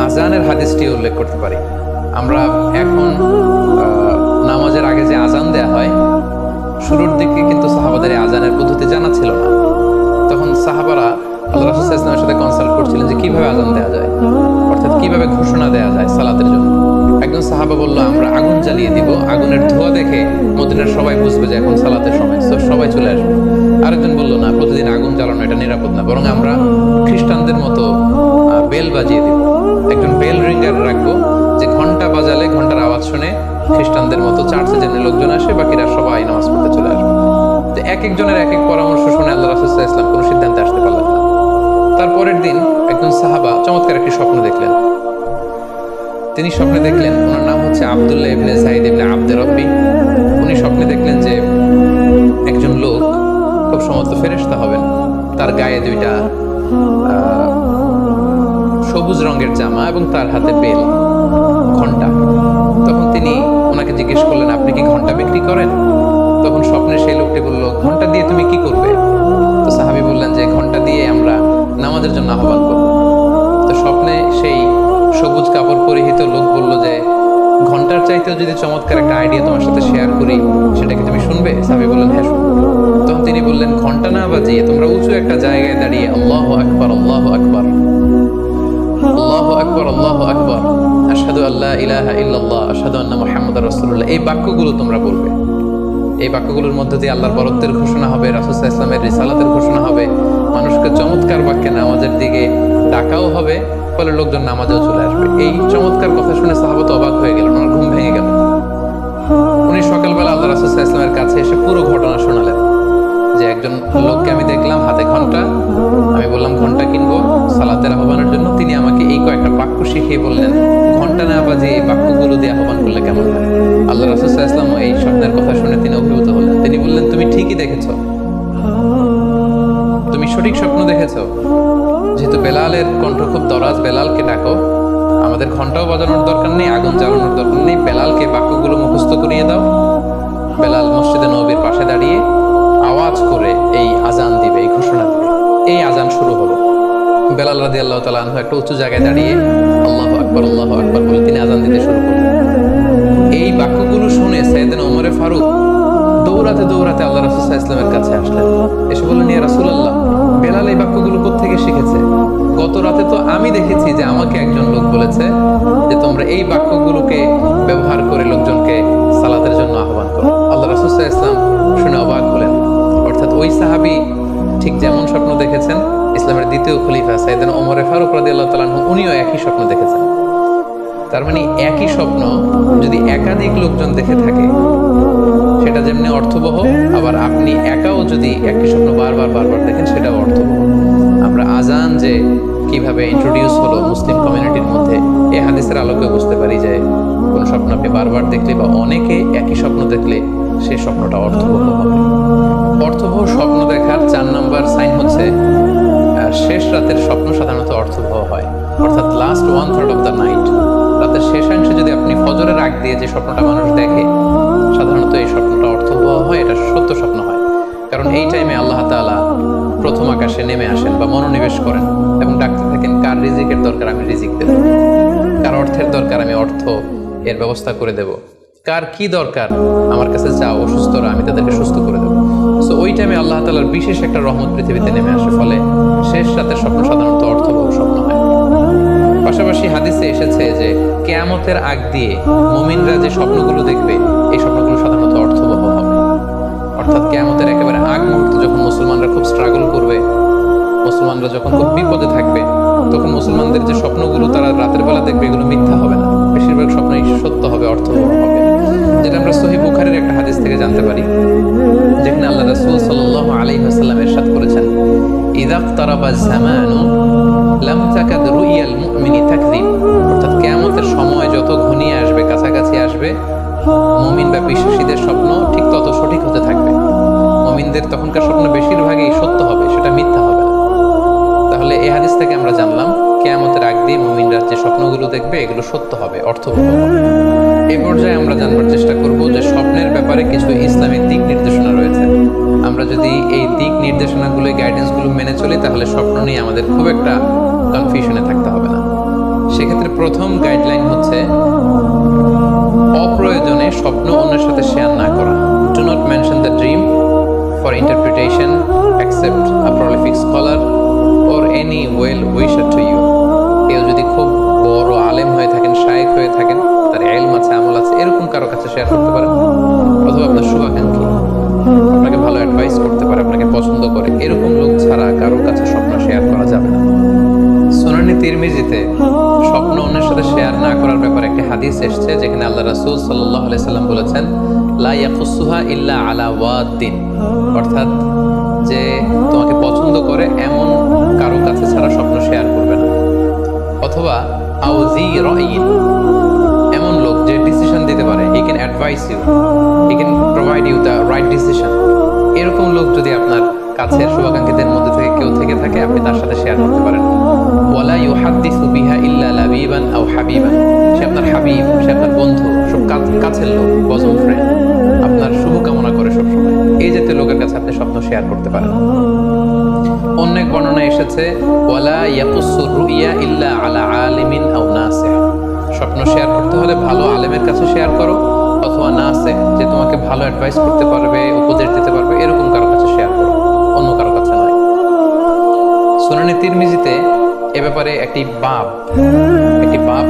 Speaker 1: আজানের হাদিসটি উল্লেখ করতে পারি। আমরা এখন নামাজের আগে যে আজান দেয়া হয়, শুরুর দিকে কিন্তু সাহাবাদের আজানের পদ্ধতি জানা ছিল না। তখন সাহাবারা আল্লাহ রাসূল সাল্লাল্লাহু আলাইহি ওয়াসাল্লামের সাথে কনসাল্ট করছিলেন যে কিভাবে আজান দেয়া যায়, অর্থাৎ কিভাবে ঘোষণা দেয়া যায় সালাতের জন্য। একজন সাহাবা বলল, আমরা আগুন জ্বালিয়ে দিব, আগুনের ধোঁয়া দেখে মদিনার সবাই বুঝবে যে এখন সালাতের সময়, তো সবাই চলে আসবে। আরেকজন বলল, না, প্রতিদিন আগুন জ্বালানো এটা নিরাপদ না, বরং আমরা খ্রিস্টানদের মতো বেল বাজিয়ে দিব। একজন বেল রিঙ্গার রাখবো, যে ঘন্টা বাজালে ঘন্টার আওয়াজ শুনে খ্রিস্টানদের মতো চার্চে যেন লোকজন আসে, বাকিরা সবাই নামাজ পড়তে চলে আসবে। তো এক একজনের এক এক পরামর্শ শুনে আল্লাহ রাসূল সাল্লাল্লাহু আলাইহি ওয়াসাল্লাম কোনো সিদ্ধান্তে আসতে পারলেন না। তারপরের দিন একজন সাহাবা চমৎকার একটি স্বপ্ন দেখলেন। তিনি স্বপ্নে দেখলেন, ওনার নাম হচ্ছে আব্দুল্লাহ ইবনে যায়েদ ইবনে আব্দে রব্বি। উনি স্বপ্নে দেখলেন যে একজন লোক খুব সম্ভবত ফেরেশতা হবেন, তার গায়ে দুইটা সবুজ রঙের জামা এবং তার হাতে বেল, ঘন্টা। তখন তিনি ওনাকে জিজ্ঞেস করলেন, আপনি কি ঘন্টা বিক্রি করেন? তখন স্বপ্নে সেই লোকটি বলল, ঘন্টা দিয়ে তুমি কি করবে? তো সাহাবী বললেন যে ঘন্টা দিয়ে আমরা নামাজের জন্য আহ্বান করব। তো স্বপ্নে সেই সবুজ কাপড় পরিহিত লোক বলল যে ঘন্টার চাইতেও যদি চমৎকার একটা আইডিয়া তোমার সাথে শেয়ার করি, সেটা কি তুমি শুনবে? সাহাবী বললেন, হ্যাঁ শুনবো। তখন তিনি বললেন, ঘন্টা না বাজিয়ে তোমরা উঁচু একটা জায়গায় দাঁড়িয়ে আল্লাহু আকবার, আল্লাহু আকবার, আল্লাহু আকবার, আল্লাহু আকবার, আশহাদু আল্লা ইলাহা ইল্লাল্লাহ, আশহাদু আন্না মুহাম্মাদুর রাসূলুল্লাহ, এই বাক্যগুলো তোমরা বলবে। এই বাক্যগুলোর মধ্যে দিয়ে আল্লাহর বরত্বের ঘোষণা হবে, রাসূল সাল্লাল্লাহু আলাইহি ওয়াসাল্লামের রিসালাতের ঘোষণা হবে, মানুষকে চমৎকার বাক্যে নামাজের দিকে ডাকাও হবে, ফলে লোকজন নামাজেও চলে আসবে। এই চমৎকার কথা শুনে সাহাবা তো অবাক হয়ে গেলেন, ওনার ঘুম ভেঙে গেল। উনি সকালবেলা আল্লাহ রাসূল সাল্লাল্লাহু আলাইহি ওয়াসাল্লামের কাছে এসে পুরো ঘটনা শোনালেন যে একজন লোককে আমি দেখলাম হাতে ঘন্টা, আমি বললাম ঘন্টা কিনবো সালাতের আহ্বানের জন্য, তিনি আমাকে এই কয়েকটা বাক্য শিখিয়ে বললেন ঘন্টা না বাজে এই বাক্যগুলো দিয়ে আহ্বান করলে কেমন হয়। আল্লাহ রাসূল সাল্লাল্লাহু আলাইহি ওয়াসাল্লাম এই স্বপ্নের কথা শুনে তিনি অভিভূত হলেন। তিনি বললেন, তুমি ঠিকই দেখেছো, তুমি সঠিক স্বপ্ন দেখেছো। যেহেতু বেলালের কণ্ঠ খুব দরাজ, বেলালকে ডাকো, আমাদের ঘন্টাও বাজানোর দরকার নেই, আগুন জ্বালানোর দরকার নেই, বেলালকে বাক্যগুলো মুখস্থ করিয়ে দাও। বেলাল মসজিদে নববীর পাশে দাঁড়িয়ে আওয়াজ করে এই আজান দিবে, এই ঘোষণা দিবে। এই আজান শুরু হলো। বেলাল রাদিয়াল্লাহু তাআলা আনহু একটা উঁচু জায়গায় দাঁড়িয়ে আল্লাহু আকবার, আল্লাহু আকবার বলে তিনি আজান দিতে শুরু করলেন। এই বাক্যগুলো শুনে সাইয়েদনা ওমর ফারুক দৌড়াতে দৌড়াতে আল্লাহ রাসূল সাল্লাল্লাহু আলাইহি ওয়াসাল্লামের কাছে আসলেন। এসে বললেন, ইয়া রাসূলুল্লাহ, বেলাল এই বাক্যগুলো কোত্থেকে শিখেছে? গত রাতে তো আমি দেখেছি যে আমাকে একজন লোক বলেছে যে তোমরা এই বাক্যগুলোকে ব্যবহার করে লোকজনকে সালাতের জন্য আহ্বান করো। আল্লাহ রাসূল সাল্লাল্লাহু আলাইহি ওয়াসাল্লাম শুনে অবাক হলেন। অর্থাৎ ওই সাহাবী ঠিক যেমন স্বপ্ন দেখেছেন, ইসলামের দ্বিতীয় খলিফা সাইয়েদনা ওমর ফারুক রাদিয়াল্লাহু তাআলা আনহু উনিও একই স্বপ্ন দেখেছেন। তার মানে একই স্বপ্ন যদি একাধিক লোকজন দেখে থাকে, সেটা যেমনি অর্থবহ, আবার আপনি একাও যদি একই স্বপ্ন বারবার বারবার দেখেন, সেটাও অর্থবহ। আমরা আজান যে কিভাবে ইন্ট্রোডিউস হলো মুসলিম কমিউনিটির মধ্যে, এই হাদিসের আলোকে বুঝতে পারি যে কোন স্বপ্ন আপনি বারবার দেখলে বা অনেকে একই স্বপ্ন দেখলে সেই স্বপ্নটা অর্থবহ হবে। অর্থবহ স্বপ্ন দেখার 4 নম্বর সাইন হচ্ছে শেষ রাতের স্বপ্ন সাধারণত অর্থবহ হয়। অর্থাৎ লাস্ট 1/3 অফ দ্য নাইট, রাতের শেষাংশে যদি আপনি ফজরের আগ দিয়ে যে স্বপ্নটা মানুষ দেখে, সাধারণত এই স্বপ্নটা অর্থবহ হয়, এটা সত্য স্বপ্ন হয়। কারণ এই টাইমে আল্লাহ তাআলা প্রথম আকাশে নেমে আসেন বা মনোনিবেশ করেন এবং ডাকতে থাকেন, কার রিজিকের দরকার আমি রিজিক দেব, কার অর্থের দরকার আমি অর্থ এর ব্যবস্থা করে দেব, কার কি দরকার আমার কাছে যাও, অসুস্থরা আমি তাদেরকে সুস্থ করে দেবো। সো ওই টাইমে আল্লাহ তাআলার বিশেষ একটা রহমত পৃথিবীতে নেমে আসে, ফলে শেষ রাতের স্বপ্ন সাধারণত অর্থবহ স্বপ্ন হয়। পাশাপাশি হাদিসে এসেছে যে কিয়ামতের আগ দিয়ে মুমিনরা যে স্বপ্নগুলো দেখবে, এই স্বপ্নগুলো সাধারণত অর্থবহ হবে। অর্থাৎ কিয়ামতের একেবারে আগ মুহূর্তে যখন মুসলমানরা খুব স্ট্রাগল করবে, মুসলমানরা যখন খুব বিপদে থাকবে, তখন মুসলমানদের যে স্বপ্নগুলো তারা রাতের বেলা দেখবে, এগুলো মিথ্যা হবে না, বেশিরভাগ স্বপ্নই সত্য হবে, অর্থবহ হবে। যেটা আমরা সহিহ বুখারীর একটা হাদিস থেকে জানতে পারি, যেখানে আল্লাহ রাসূল সাল্লাল্লাহু আলাইহি ওয়াসাল্লাম ইরশাদ করেছেন, ইযা ইকতারাবাজ জামানু লাম তাকাদ রুইয়াল মুমিনি তাকযিব। অর্থাৎ কিয়ামতের সময় যত ঘনিয়ে আসবে, কাছাকাছি আসবে, মুমিন বা বিশ্বাসীদের স্বপ্ন ঠিক তত সঠিক হতে থাকবে। মুমিনদের তখনকার স্বপ্ন বেশিরভাগই সত্য হবে, সেটা মিথ্যা হবে না। তাহলে এই হাদিস থেকে আমরা জানলাম কিয়ামতের আগ দিয়ে মুমিনরা যে স্বপ্নগুলো দেখবে, এগুলো সত্য হবে, অর্থবহ হবে। এই পর্যায়ে আমরা জানবার চেষ্টা করব যে স্বপ্নের ব্যাপারে কিছু ইসলামিক দিক নির্দেশনা রয়েছে। আমরা যদি এই দিক নির্দেশনাগুলো, গাইডেন্সগুলো মেনে চলি, তাহলে স্বপ্ন নিয়ে আমাদের খুব একটা কনফিউশনে থাকতে হবে না। সেক্ষেত্রে প্রথম গাইডলাইন হচ্ছে অপ্রয়োজনে স্বপ্ন অন্যের সাথে শেয়ার না করা। Do not mention the dream for interpretation except a prolific scholar or any well wisher to you। কেউ যদি খুব বড় আলেম হয়ে থাকেন, শায়েখ হয়ে থাকেন, তার ইলম আছে, আমল আছে, এরকম কারো কাছে শেয়ার করতে পারেন। অথবা আপনার শুভাকাঙ্ক্ষী আপনাকে ভালো অ্যাডভাইস করতে পারে, আপনাকে পছন্দ করে, এরকম লোক ছাড়া কারোর কাছে স্বপ্ন শেয়ার করা যাবে না। সুনানে তিরমিজিতে স্বপ্ন অন্যের সাথে শেয়ার না করার ব্যাপারে একটি হাদিস এসেছে, যেখানে আল্লাহ রাসূল সাল্লাল্লাহু আলাইহি সাল্লাম বলেছেন, লা ইয়াকুসুহা ইল্লা আলা ওয়াদিন। অর্থাৎ যে তোমাকে পছন্দ করে এমন কারো কাছে ছাড়া স্বপ্ন শেয়ার করবে না। অথবা আউজি রাইন, advise you, he can provide you the right decision. এরকম লোক যদি আপনার কাছের শুভাকাঙ্ক্ষীদের মধ্যে থেকে কেউ থেকে থাকে, আপনি তার সাথে শেয়ার করতে পারেন। ওয়ালা ইউহাদ্দিসু বিহা ইল্লা লাবিবান আও হাবিবান, সে আপনার হাবিব, সে আপনার বন্ধু, সব কাছের লোক, বজম ফ্রেন্ড, আপনার শুভ কামনা করে সবসময়, এই জাতীয় লোকের কাছে আপনি স্বপ্ন শেয়ার করতে পারেন। অন্য এক বর্ণনায় এসেছে ওয়ালা ইয়াকুসুর রুইয়া ইল্লা আলা আলিমিন আও নাসিহ, স্বপ্ন শেয়ার করতে হলে ভালো আলেমের কাছে শেয়ার করো, অথবা নাসিহ, যে তোমাকে ভালো অ্যাডভাইস করতে পারবে, উপদেশ দিতে পারবে, এরকম কারো কাছে শেয়ার করো, অন্য কারো কাছে নয়। সুনানে তিরমিজিতে এ ব্যাপারে একটি বাব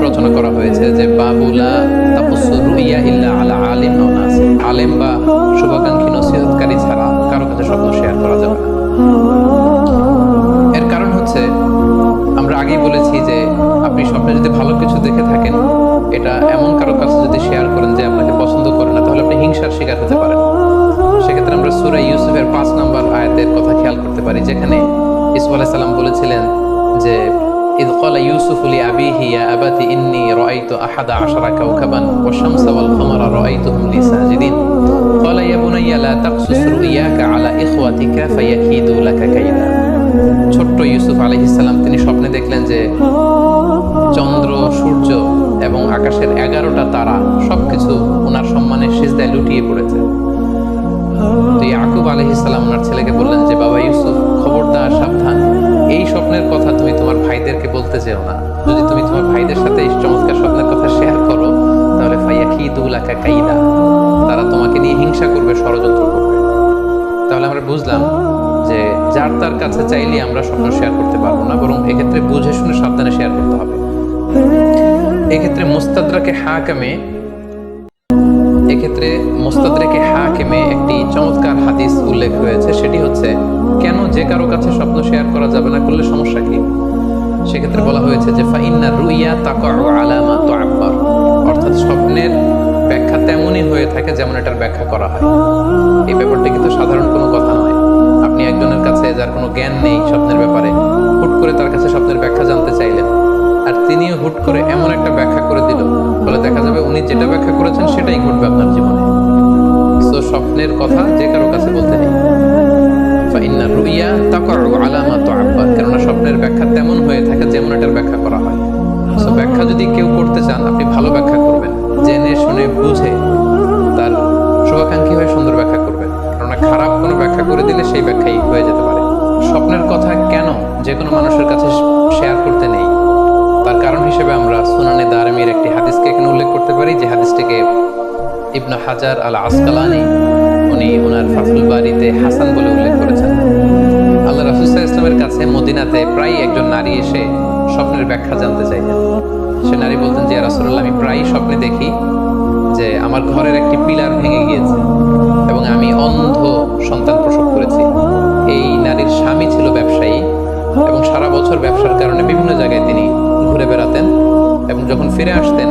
Speaker 1: রচনা করা হয়েছে, যে বাবুলা তাকুসুর রুইয়া ইল্লা আলা আলিম আও নাসিহ, আলেম বা শুভাকাঙ্ক্ষী নসিহতকারী ছাড়া কারো কাছে স্বপ্ন শেয়ার করা যাবে না। এর কারণ হচ্ছে, আমরা আগেই বলেছি যে আপনি স্বপ্নে যদি ভালো কিছু দেখে থাকেন, এটা এমন কারো কাছে যদি শেয়ার করেন যে আপনাকে পছন্দ করে না, তাহলে আপনি হিংসার শিকার হতে পারেন। সেক্ষেত্রে আমরা সূরা ইউসুফের 5 নম্বর আয়াতের কথা খেয়াল করতে পারি, যেখানে ইউসুফ আলাইহিস সালাম বলেছিলেন যে ইয ক্বালা ইউসুফু লিআবিহি ইয়া আবাতি ইন্নী রাআইতু আহাদা আশারা কাওকাবান ওয়াশ-শামসা ওয়াল কামারা রাআইতুহুম লি সাজিদিন ক্বালা ইয়া বুনাইয়া লা তাকসুস রুইয়াকা আলা ইখওয়াতিকা ফায়াকিদু লাকা কাইদা। ছোট্ট ইউসুফ আলাইহিস সালাম তিনি স্বপ্নে দেখলেন যে চন্দ্র, সূর্য এবং আকাশের 11টা তারা সবকিছু ওনার সম্মানে সিজদায় লুটিয়ে পড়েছে। তো ইয়াকুব আলাইহিস সালাম ওনার ছেলেকে বললেন যে বাবা ইউসুফ, খবরদার, সাবধান, এই স্বপ্নের কথা তুমি তোমার ভাইদেরকে বলতে যেও না। যদি তুমি তোমার ভাইদের সাথে এই চমৎকার স্বপ্নের কথা শেয়ার করো, তাহলে ফায়াকিদু লাকা কাইদা, তারা তোমাকে নিয়ে হিংসা করবে, ষড়যন্ত্র করবে। তাহলে আমরা বুঝলাম যে যার তার কাছে চাইলে আমরা স্বপ্ন শেয়ার করতে পারবো না, বরং এক্ষেত্রে বুঝে শুনে সাবধানে শেয়ার করতে হবে। এক্ষেত্রে মুস্তাদরাকে হাকিমে একটি চমৎকার হাদিস উল্লেখ হয়েছে, সেটি হচ্ছে কেন যে কারো কাছে স্বপ্ন শেয়ার করা যাবে না, করলে সমস্যা কি। সেক্ষেত্রে বলা হয়েছে যে ফাইন্না রুইয়া তাকাউ আলা মা তুআব্বার, অর্থাৎ স্বপ্নের ব্যাখ্যা তেমনই হয়ে থাকে যেমন এটার ব্যাখ্যা করা হয়। এই ব্যাপারটা কিন্তু সাধারণ কোনো কথা নয়। আপনি একজনের কাছে যার কোনো জ্ঞান নেই স্বপ্নের ব্যাপারে, হুট করে তার কাছে স্বপ্নের ব্যাখ্যা জানতে চাইলেন, আর তিনিও হুট করে এমন একটা ব্যাখ্যা করে দিল, বলে দেখা যাবে উনি যেটা ব্যাখ্যা করেছেন সেটাই ঘটবে আপনার জীবনে। সো স্বপ্নের কথা যে কারো কাছে বলতে নেই। ফাইন্না রুইয়া তাকাউ আলা মা তুআব্বার, কেননা স্বপ্নের ব্যাখ্যা তেমন হয়ে থাকে যেমন এটার ব্যাখ্যা করা হয়। সো ব্যাখ্যা যদি কেউ করতে চান, আপনি ভালো ব্যাখ্যা করবেন, জেনে শুনে বুঝে তার শুভাকাঙ্ক্ষী হয়ে সুন্দর ব্যাখ্যা করবেন, কেননা খারাপ কোনো ব্যাখ্যা করে দিলে সেই ব্যাখ্যাই হয়ে যেতে পারে। স্বপ্নের কথা কেন যে কোনো মানুষের কাছে শেয়ার করতে নেই, তার কারণ হিসেবে আমরা সুনানে দারমির একটি হাদিসকে এখানে উল্লেখ করতে পারি, যে হাদিসটিকে ইবনে হাজার আল আসকালানি উনি ওনার ফাথুল বারিতে হাসান বলে উল্লেখ করেছেন। আল্লাহ রাসূল সাল্লাল্লাহু আলাইহি ওয়াসাল্লামের কাছে মদিনাতে প্রায় একজন নারী এসে স্বপ্নের ব্যাখ্যা জানতে চাইতেন। সে নারী বলতেন যে ইয়া রাসূলুল্লাহ, আমি প্রায়ই স্বপ্নে দেখি যে আমার ঘরের একটি পিলার ভেঙে গিয়েছে এবং আমি অন্ধ সন্তান প্রসব করেছি। এই নারীর স্বামী ছিল ব্যবসায়ী এবং সারা বছর ব্যবসার কারণে বিভিন্ন জায়গায় তিনি ঘুরে বেড়াতেন, এবং যখন ফিরে আসতেন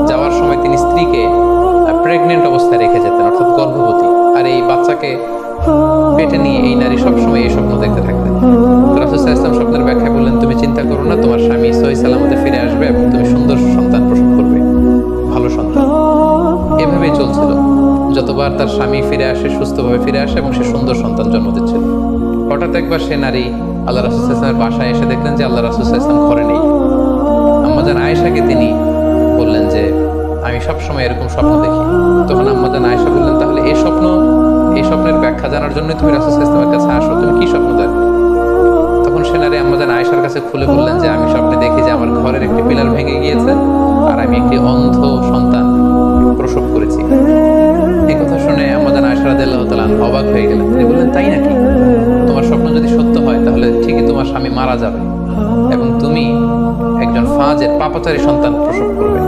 Speaker 1: যাওয়ার সময় তিনি স্ত্রীকে প্রেগনেন্ট অবস্থায় রেখে যেতেন, অর্থাৎ গর্ভবতী, আর এই বাচ্চাকে পেটে নিয়ে এই নারী সবসময় এই স্বপ্ন দেখতে থাকতেন। রাসূল সাল্লাল্লাহু আলাইহি ওয়াসাল্লাম স্বপ্নের ব্যাখ্যা বললেন, তুমি চিন্তা করো না, তোমার স্বামী সহি সালামতে ফিরে আসবে এবং তুমি সুন্দর সন্তান প্রসব করবে, ভালো সন্তান। এভাবেই চলছিল, যতবার তার স্বামী ফিরে আসে, সুস্থভাবে ফিরে আসে এবং সে সুন্দর সন্তান জন্ম দিচ্ছিল। হঠাৎ একবার সে নারী আল্লাহ রাসূল সাল্লাল্লাহু আলাইহি ওয়াসাল্লামের বাসায় এসে দেখলেন যে আল্লাহ রাসূল সাল্লাল্লাহু আলাইহি ওয়াসাল্লাম ঘরে নেই। আম্মাজান আয়েশাকে তিনি বললেন যে আমি সবসময় এরকম স্বপ্ন দেখি। তখন আম্মাজান আয়েশা বললেন, তাহলে এই স্বপ্নের ব্যাখ্যা জানার জন্য তুমি রাসূল সাল্লাল্লাহু আলাইহি ওয়াসাল্লামের কাছে আসো, তুমি কি স্বপ্ন দেখো? তখন সে নারী আম্মাজান আয়েশার কাছে খুলে বললেন যে আমি স্বপ্নে দেখি যে আমার ঘরের একটি পিলার ভেঙে গিয়েছে আর আমি একটি অন্ধ সন্তান প্রসব করেছি। এই কথা শুনে আম্মাজান আয়েশা রাদিয়াল্লাহু তাআলা অবাক হয়ে গেলেন। তিনি বললেন, তাই নাকি? তোমার স্বপ্ন যদি সত্য হয় তাহলে ঠিকই তোমার স্বামী মারা যাবে এবং তুমি একজন ফাজের পাপাচারী সন্তান প্রসব করবে।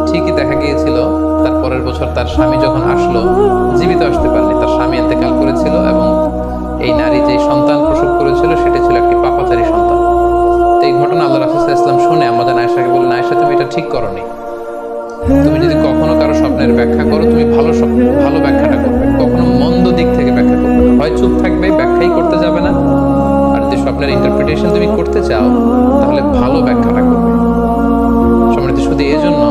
Speaker 1: ঠিকই দেখা গিয়েছিল তার পরের বছর তার স্বামী যখন আসলো, জীবিত আসতে পারেনি, তার স্বামী ইন্তেকাল করেছিল এবং এই নারী যে সন্তান প্রসব করেছিল সেটা ছিল একটি পাপাচারী সন্তান। তো এই ঘটনা আল্লাহ রাসূল সাল্লাল্লাহু আলাইহি ওয়াসাল্লাম শুনে আমাদের আয়েশাকে বললেন, আয়েশা, তুমি এটা ঠিক করোনি। তুমি যদি কখনো কারো স্বপ্নের ব্যাখ্যা করো, তুমি ভালো ব্যাখ্যাটা করবে, কখনো মন্দ দিক থেকে ব্যাখ্যা করবে না। হয় চুপ থাকবে, ব্যাখ্যাই করতে যাবে না, আর যদি স্বপ্নের ইন্টারপ্রিটেশন তুমি করতে চাও তাহলে ভালো ব্যাখ্যাটা করবে। সম্মানিত, শুধু এই জন্য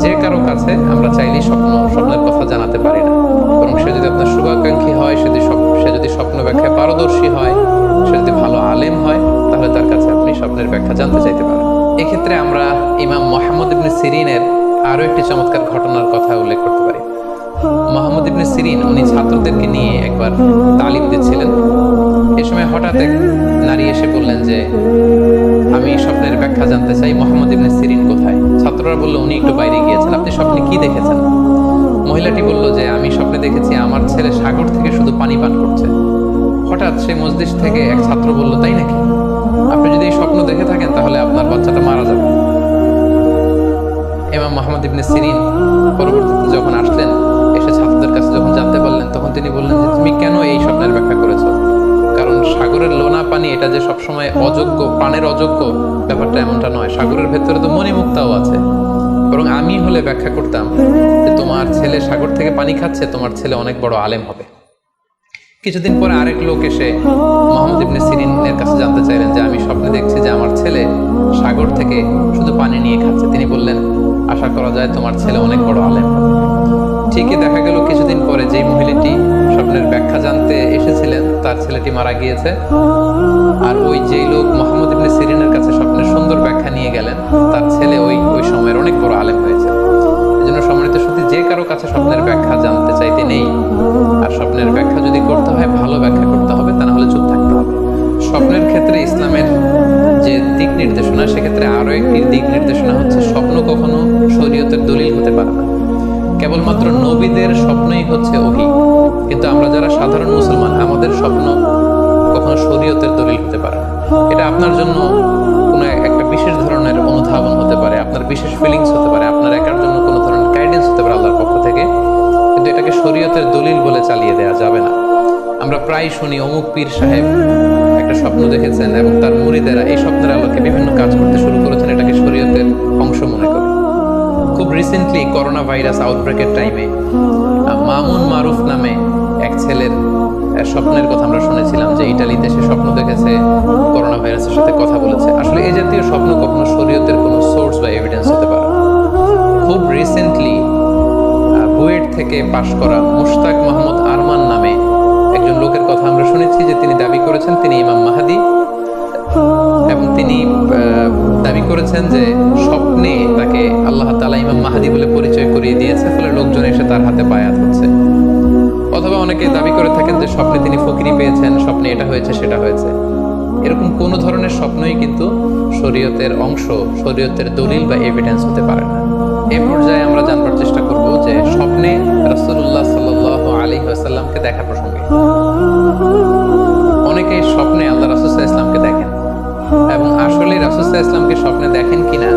Speaker 1: যে কারো কাছে আমরা চাইলেই স্বপ্নের কথা জানাতে পারি না, বরং সে যদি আপনার শুভাকাঙ্ক্ষী হয়, সে যদি স্বপ্ন ব্যাখ্যায় পারদর্শী হয়, সে যদি ভালো আলেম হয়, তাহলে তার কাছে আপনি স্বপ্নের ব্যাখ্যা জানতে চাইতে পারেন। এক্ষেত্রে আমরা ইমাম মুহাম্মদ ইবনে সিরিনের আরো একটি চমৎকার ঘটনার কথা উল্লেখ করতে পারি। মুহাম্মদ ইবনে সিরিন উনি ছাত্রদেরকে নিয়ে একবার তালিম দিচ্ছিলেন। এ সময় হঠাৎ এক নারী এসে বললেন যে আমি স্বপ্নের ব্যাখ্যা জানতে চাই, মুহাম্মদ ইবনে সিরিন কোথায়? ছাত্ররা বলল উনি একটু বাইরে গিয়েছেন। আপনি স্বপ্নে কি দেখেছেন? মহিলাটি বলল যে আমি স্বপ্নে দেখেছি আমার ছেলে সাগর থেকে শুধু পানি পান করছে। হঠাৎ সেই মসজিদ থেকে এক ছাত্র বলল, তাই নাকি? আপনি যদি এই স্বপ্ন দেখে থাকেন তাহলে আপনার বাচ্চাটা মারা যাবে। ইমাম মুহাম্মদ ইবনে সিরিন পরবর্তীতে যখন আসলেন, এসে ছাত্রদের কাছে যখন জানতে পারলেন, তখন তিনি বললেন যে তুমি কেন এই স্বপ্নের ব্যাখ্যা করেছো? কারণ সাগরের লোনা পানি এটা যে সবসময় অযোগ্য, পানের অযোগ্য, ব্যাপারটা এমনটা নয়। সাগরের ভেতরে তো মণিমুক্তাও আছে। বরং আমি হলে ব্যাখ্যা করতাম যে তোমার ছেলে সাগর থেকে পানি খাচ্ছে, তোমার ছেলে অনেক বড় আলেম হবে। কিছুদিন পরে আরেক লোক এসে মুহাম্মদ ইবনে সিরিনের কাছে জানতে চাইলেন যে আমি স্বপ্নে দেখছি যে আমার ছেলে সাগর থেকে শুধু পানি নিয়ে খাচ্ছে। তিনি বললেন আশা করা যায় তোমার ছেলে অনেক বড় আলেম হবে। ঠিকই দেখা গেল কিছুদিন পরে যেই মহিলাটি স্বপ্নের ব্যাখ্যা জানতে এসেছিলেন তার ছেলেটি মারা গিয়েছে। আর ওই যেই লোক মুহাম্মদ ইবনে সিরিনের কাছে স্বপ্নের সুন্দর ব্যাখ্যা নিয়ে গেলেন, তার ছেলে ওই সময়ের অনেক বড় আলেম হয়েছে। এই জন্য সম্মানিত সুধী, যে কারো কাছে স্বপ্নের ব্যাখ্যা জানতে চাইতে নেই। আর স্বপ্নের ব্যাখ্যা যদি করতে হয়, ভালো ব্যাখ্যা করতে হবে, তা না হলে চুপ থাকতে হবে। স্বপ্নের ক্ষেত্রে ইসলামের যে দিক নির্দেশনা, সেক্ষেত্রে আরো একটি দিক নির্দেশনা হচ্ছে স্বপ্ন কখনো শরীয়তের দলিল হতে পারে না। কেবলমাত্র নবীদের স্বপ্নই হচ্ছে ওহী, কিন্তু আমরা যারা সাধারণ মুসলমান, আমাদের স্বপ্ন কখনো শরীয়তের দলিল হতে পারে না। এটা আপনার জন্য কোনো একটা বিশেষ ধরনের অনুধাবন হতে পারে, আপনার বিশেষ ফিলিংস হতে পারে, আপনার একার জন্য কোনো ধরনের গাইডেন্স হতে পারে আল্লাহর পক্ষ থেকে, কিন্তু এটাকে শরীয়তের দলিল বলে চালিয়ে দেওয়া যাবে না। আমরা প্রায় শুনি অমুক পীর সাহেব একটা স্বপ্ন দেখেছেন এবং তার মুরিদেরা এই স্বপ্নের আলোকে বিভিন্ন কাজ করতে শুরু করেছেন, এটাকে শরীয়তের অংশ মনে করে। খুব রিসেন্টলি করোনা ভাইরাস আউটব্রেকের টাইমে মামুন মারুফ নামে এক ছেলের স্বপ্নের কথা আমরা শুনেছিলাম যে ইটালিতে সে স্বপ্ন দেখেছে, করোনা ভাইরাসের সাথে কথা বলেছে। আসলে এই জাতীয় স্বপ্ন কখনো শরীয়তের কোনো সোর্স বা এভিডেন্স হতে পারে না। খুব রিসেন্টলি বুয়েট থেকে পাশ করা মুশতাক মোহাম্মদ আরমান নামে একজন লোকের কথা আমরা শুনেছি যে তিনি দাবি করেছেন তিনি ইমাম মাহাদি, এবং তিনি দাবি করেছেন যে স্বপ্নে তাকে আল্লাহ তাআলা ইমাম মাহাদি বলে পরিচয় করিয়ে দিয়েছে, ফলে লোকজন এসে তার হাতে বায়াত হচ্ছে। অথবা অনেকে দাবি করে থাকেন যে স্বপ্নে তিনি ফকিরি পেয়েছেন, স্বপ্নে এটা হয়েছে সেটা হয়েছে। এরকম কোনো ধরনের স্বপ্নই কিন্তু শরীয়তের অংশ, শরীয়তের দলিল বা এভিডেন্স হতে পারে না। এই পর্যায়ে আমরা জানবার চেষ্টা করব যে স্বপ্নে রাসূলুল্লাহ সাল্লাল্লাহু আলাইহি ওয়াসাল্লামকে দেখা প্রসঙ্গে অনেকে স্বপ্নে আল্লাহ রাসূল সাল্লাল্লাহু আলাইহি ওয়াসাল্লামকে দেখেন, এবং আসলে রাসূল সাল্লাল্লাহু আলাইহি ওয়াসাল্লামকে স্বপ্নে দেখেন কিনা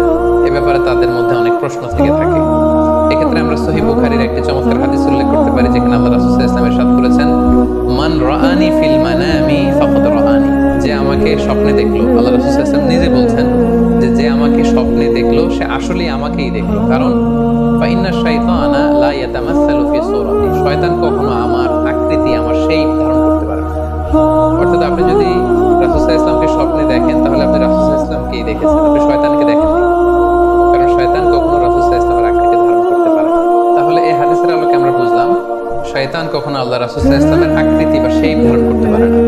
Speaker 1: এ ব্যাপারে তাদের মধ্যে অনেক প্রশ্ন থেকে থাকে। এক্ষেত্রে আমরা সহিহ বুখারীর একটি চমৎকার হাদিস উল্লেখ করতে পারি, যেখানে আল্লাহ রাসূল সাল্লাল্লাহু আলাইহি ওয়াসাল্লাম ইরশাদ করেছেন, মান রাআনি ফিল মানামি ফাকাদ রাআনি। যে আমাকে স্বপ্নে দেখলো, আল্লাহ রাসূল সাল্লাল্লাহু আলাইহি ওয়াসাল্লাম নিজে বলছেন যে আমাকে স্বপ্নে দেখলো সে আসলেই আমাকেই দেখলো। কারণ ফা ইন্না শাইতানা লা ইয়াতামাসসালু ফি সূরাতি, শয়তান কখনো আমার আকৃতি, আমার শেপ ধারণ করতে পারে না। অর্থাৎ আপনি যদি রাসূল সাল্লাল্লাহু আলাইহি ওয়াসাল্লামকে স্বপ্নে দেখেন, তাহলে আপনি রাসূল সাল্লাল্লাহু আলাইহি ওয়াসাল্লামকেই দেখেছেন, আপনি শয়তানকে দেখেননি। কারণ শয়তান কখনো রাসূল সাল্লাল্লাহু আলাইহি ওয়াসাল্লামের আকৃতি ধারণ করতে পারে না। তাহলে এই হাদিসের আলোকে আমরা বুঝলাম শয়তান কখনো আল্লাহ রাসূল সাল্লাল্লাহু আলাইহি ওয়াসাল্লামের আকৃতি বা শেপ ধারণ করতে পারে না।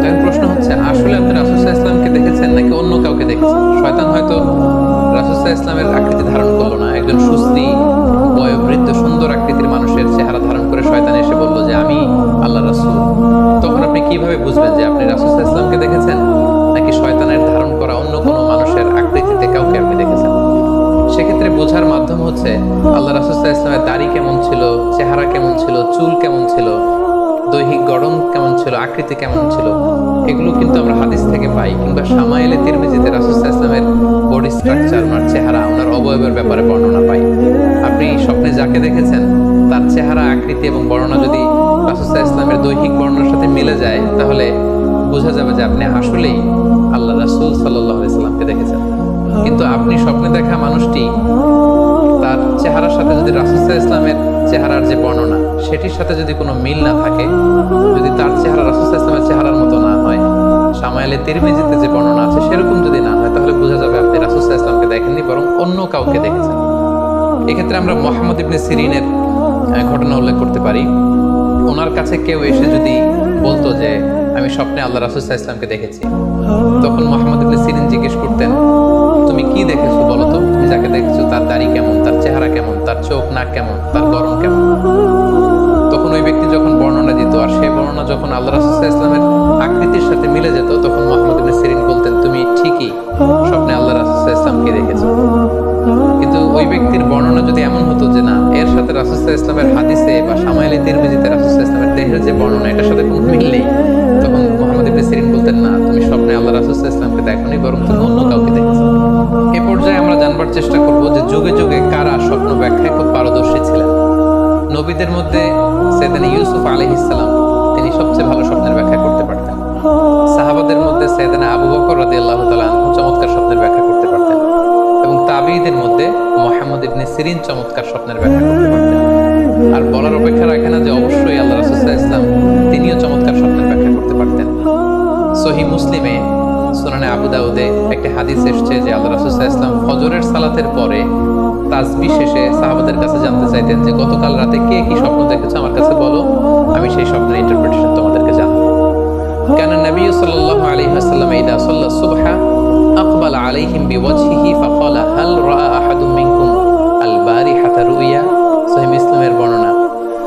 Speaker 1: তখন প্রশ্ন হচ্ছে, আসলে আপনি রাসূল সাল্লাল্লাহু আলাইহি ওয়াসাল্লামকে দেখেছেন নাকি অন্য কাউকে দেখেছেন? শয়তান হয়তো রাসূল সাল্লাল্লাহু আলাইহি ওয়াসাল্লামের আকৃতি ধারণ করলো না, একজন সুস্থি বয়োবৃদ্ধ সুন্দর আকৃতির মানুষের চেহারা ধারণ করে শয়তান এসে বলল যে আমি আল্লাহ রাসূল। তখন আপনি কিভাবে বুঝবেন যে আপনি রাসূল সাল্লাল্লাহু আলাইহি ওয়াসাল্লামকে দেখেছেন নাকি শয়তানের ধারণ করা অন্য কোনো মানুষের আকৃতিতে কাউকে আপনি দেখেছেন? সেক্ষেত্রে বোঝার মাধ্যম হচ্ছে আল্লাহ রাসূল সাল্লাল্লাহু আলাইহি ওয়াসাল্লামের দাড়ি কেমন ছিল, চেহারা কেমন ছিল, চুল কেমন ছিল, দৈহিক গঠন কেমন ছিল, আকৃতি কেমন ছিল, এগুলো কিন্তু আমরা হাদিস থেকে পাই, কিংবা শামাইলে তিরমিজিতে রাসূল সাল্লাল্লাহু আলাইহি ওয়াসাল্লামের বডি স্ট্রাকচার, ওনার চেহারা, ওনার অবয়বের ব্যাপারে বর্ণনা পাই। আপনি স্বপ্নে যাকে দেখেছেন তার চেহারা, আকৃতি এবং বর্ণনা যদি রাসূল সাল্লাল্লাহু আলাইহি ওয়াসাল্লামের দৈহিক বর্ণনার সাথে মিলে যায়, তাহলে বোঝা যাবে যে আপনি আসলেই আল্লাহ রাসূল সাল্লাল্লাহু আলাইহি ওয়াসাল্লামকে দেখেছেন। কিন্তু আপনি স্বপ্নে দেখা মানুষটি তার চেহারার সাথে যদি রাসূল সাল্লাল্লাহু আলাইহি ওয়াসাল্লামের চেহারার যে বর্ণনা সেটির সাথে যদি কোনো মিল না থাকে, যদি তার চেহারা রাসূল সাল্লাল্লাহু আলাইহি ওয়াসাল্লামের চেহারার মতো না হয়, শামাইলে তিরমিজিতে যে বর্ণনা আছে সেরকম যদি না হয়, তাহলে বোঝা যাবে আপনি রাসূল সাল্লাল্লাহু আলাইহি ওয়াসাল্লামকে দেখেননি, বরং অন্য কাউকে দেখেছেন। এক্ষেত্রে আমরা মুহাম্মদ ইবনে সিরিনের ঘটনা উল্লেখ করতে পারি। ওনার কাছে কেউ এসে যদি বলতো যে আমি স্বপ্নে আল্লাহ রাসূল সাল্লাল্লাহু আলাইহি ওয়াসাল্লামকে দেখেছি, তখন মুহাম্মদ ইবনে সিরিন জিজ্ঞেস করতেন, তুমি কি দেখেছো বলো তো, তুমি যাকে দেখেছো তার দাড়ি কেমন, তার চেহারা কেমন, তার চোখ নাক কেমন, তার গড়ন কেমন। তখন ওই ব্যক্তি যখন বর্ণনা দিত, আর সেই বর্ণনা যখন আল্লাহ রাসূল সাল্লাল্লাহু আলাইহি ওয়াসাল্লামের আকৃতির সাথে মিলে যেত, তখন মুহাম্মদ ইবনে সিরিন বলতেন, তুমি ঠিকই স্বপ্নে আল্লাহ রাসূল সাল্লাল্লাহু আলাইহি ওয়াসাল্লামকে দেখেছো। কিন্তু ওই ব্যক্তির বর্ণনা যদি এমন হতো যে না, এর সাথে রাসূল সাল্লাল্লাহু আলাইহি ওয়াসাল্লামের হাদিসে বা শামাইলে তিরমিজিতে রাসূল সাল্লাল্লাহু আলাইহি ওয়াসাল্লামের দেহের যে বর্ণনা, এটার সাথে কোনো মিল নেই, তখন মুহাম্মদ ইবনে সিরিন বলতেন, না, তুমি স্বপ্নে আল্লাহ রাসূল সাল্লাল্লাহু আলাইহি ওয়াসাল্লামকে দেখোনি, বরং তুমি অন্য কাউকে দেখেছো। এ পর্যায়ে আমরা জানবার চেষ্টা করব যে যুগে যুগে কারা স্বপ্ন ব্যাখ্যায় খুব পারদর্শী ছিলেন। নবীদের মধ্যে সাইয়েদনা ইউসুফ আলাইহিস সালাম, তিনি সবচেয়ে ভালো স্বপ্নের ব্যাখ্যা করতে পারতেন। সাহাবাদের মধ্যে সাইয়েদনা আবু বকর রাদিয়াল্লাহু তাআলা আনহু চমৎকার স্বপ্নের ব্যাখ্যা করতে পারতেন, এবং তাবিঈদের মধ্যে মুহাম্মদ ইবনে সিরিন চমৎকার স্বপ্নের ব্যাখ্যা করতে পারতেন। আর বলার অপেক্ষা রাখে না যে অবশ্যই আল্লাহ রাসূল সাল্লাল্লাহু আলাইহি ওয়াসাল্লাম তিনিও চমৎকার স্বপ্নের ব্যাখ্যা করতে পারতেন। সহিহ মুসলিমে, সুনানে আবু দাউদে একটি হাদিস এসেছে যে আল্লাহ রাসূল সাল্লাল্লাহু আলাইহি ওয়াসাল্লাম ফজরের সালাতের পরে তাসবিহ শেষে সাহাবাদের কাছে জানতে চাইতেন যে গতকাল রাতে কে কি স্বপ্ন দেখেছো আমার কাছে বলো, আমি সেই স্বপ্নের ইন্টারপ্রিটেশন তোমাদেরকে জানাবো। কানা নবী সাল্লাল্লাহু আলাইহি ওয়াসাল্লাম ইদা সাল্লা সুবহা আকবালা আলাইহিম বিওয়াজহিহি ফাকালা হাল রাআ আহাদুম মিনকুম আল বারিহাতা রুইয়া। সহিহ মুসলিমের বর্ণনা,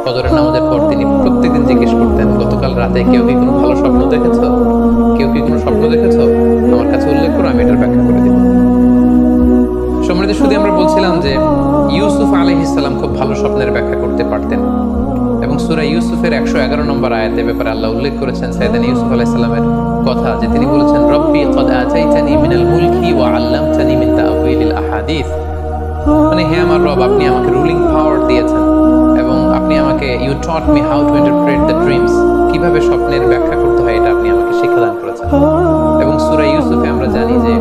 Speaker 1: ফজরের নামাজের পর তিনি প্রত্যেকদিন জিজ্ঞেস করতেন, গতকাল রাতে কেউ কি কোনো ভালো স্বপ্ন দেখেছো, কেউ কি কোনো স্বপ্ন দেখেছো, আমার কাছে উল্লেখ করো, আমি এটার ব্যাখ্যা করে দেব। সম্মানিত শুধু আমরা বলছিলাম যে ইউসুফ আলাইহিস সালাম খুব ভালো স্বপ্নের ব্যাখ্যা করতে পারতেন, এবং সূরা ইউসুফের 111 নম্বর আয়াতে ব্যাপারে আল্লাহ উল্লেখ করেছেন সাইয়েদনা ইউসুফ আলাইহিস সালামের কথা, যে তিনি বলেছেন, রব্বি ক্বাদ আতাইতানি মিনাল মুলকি ওয়া আল্লামতানি মিন তা'ওয়িলিল আহাদিস। মানে হে আমার রব, আপনি আমাকে রুলিং পাওয়ার দিয়েছেন এবং আপনি আমাকে you taught me how to interpret the dreams, কিভাবে স্বপ্নের ব্যাখ্যা করতে হয় এটা আপনি আমাকে শিক্ষাদান করেছেন। এবং সূরা ইউসুফে আমরা জানি যে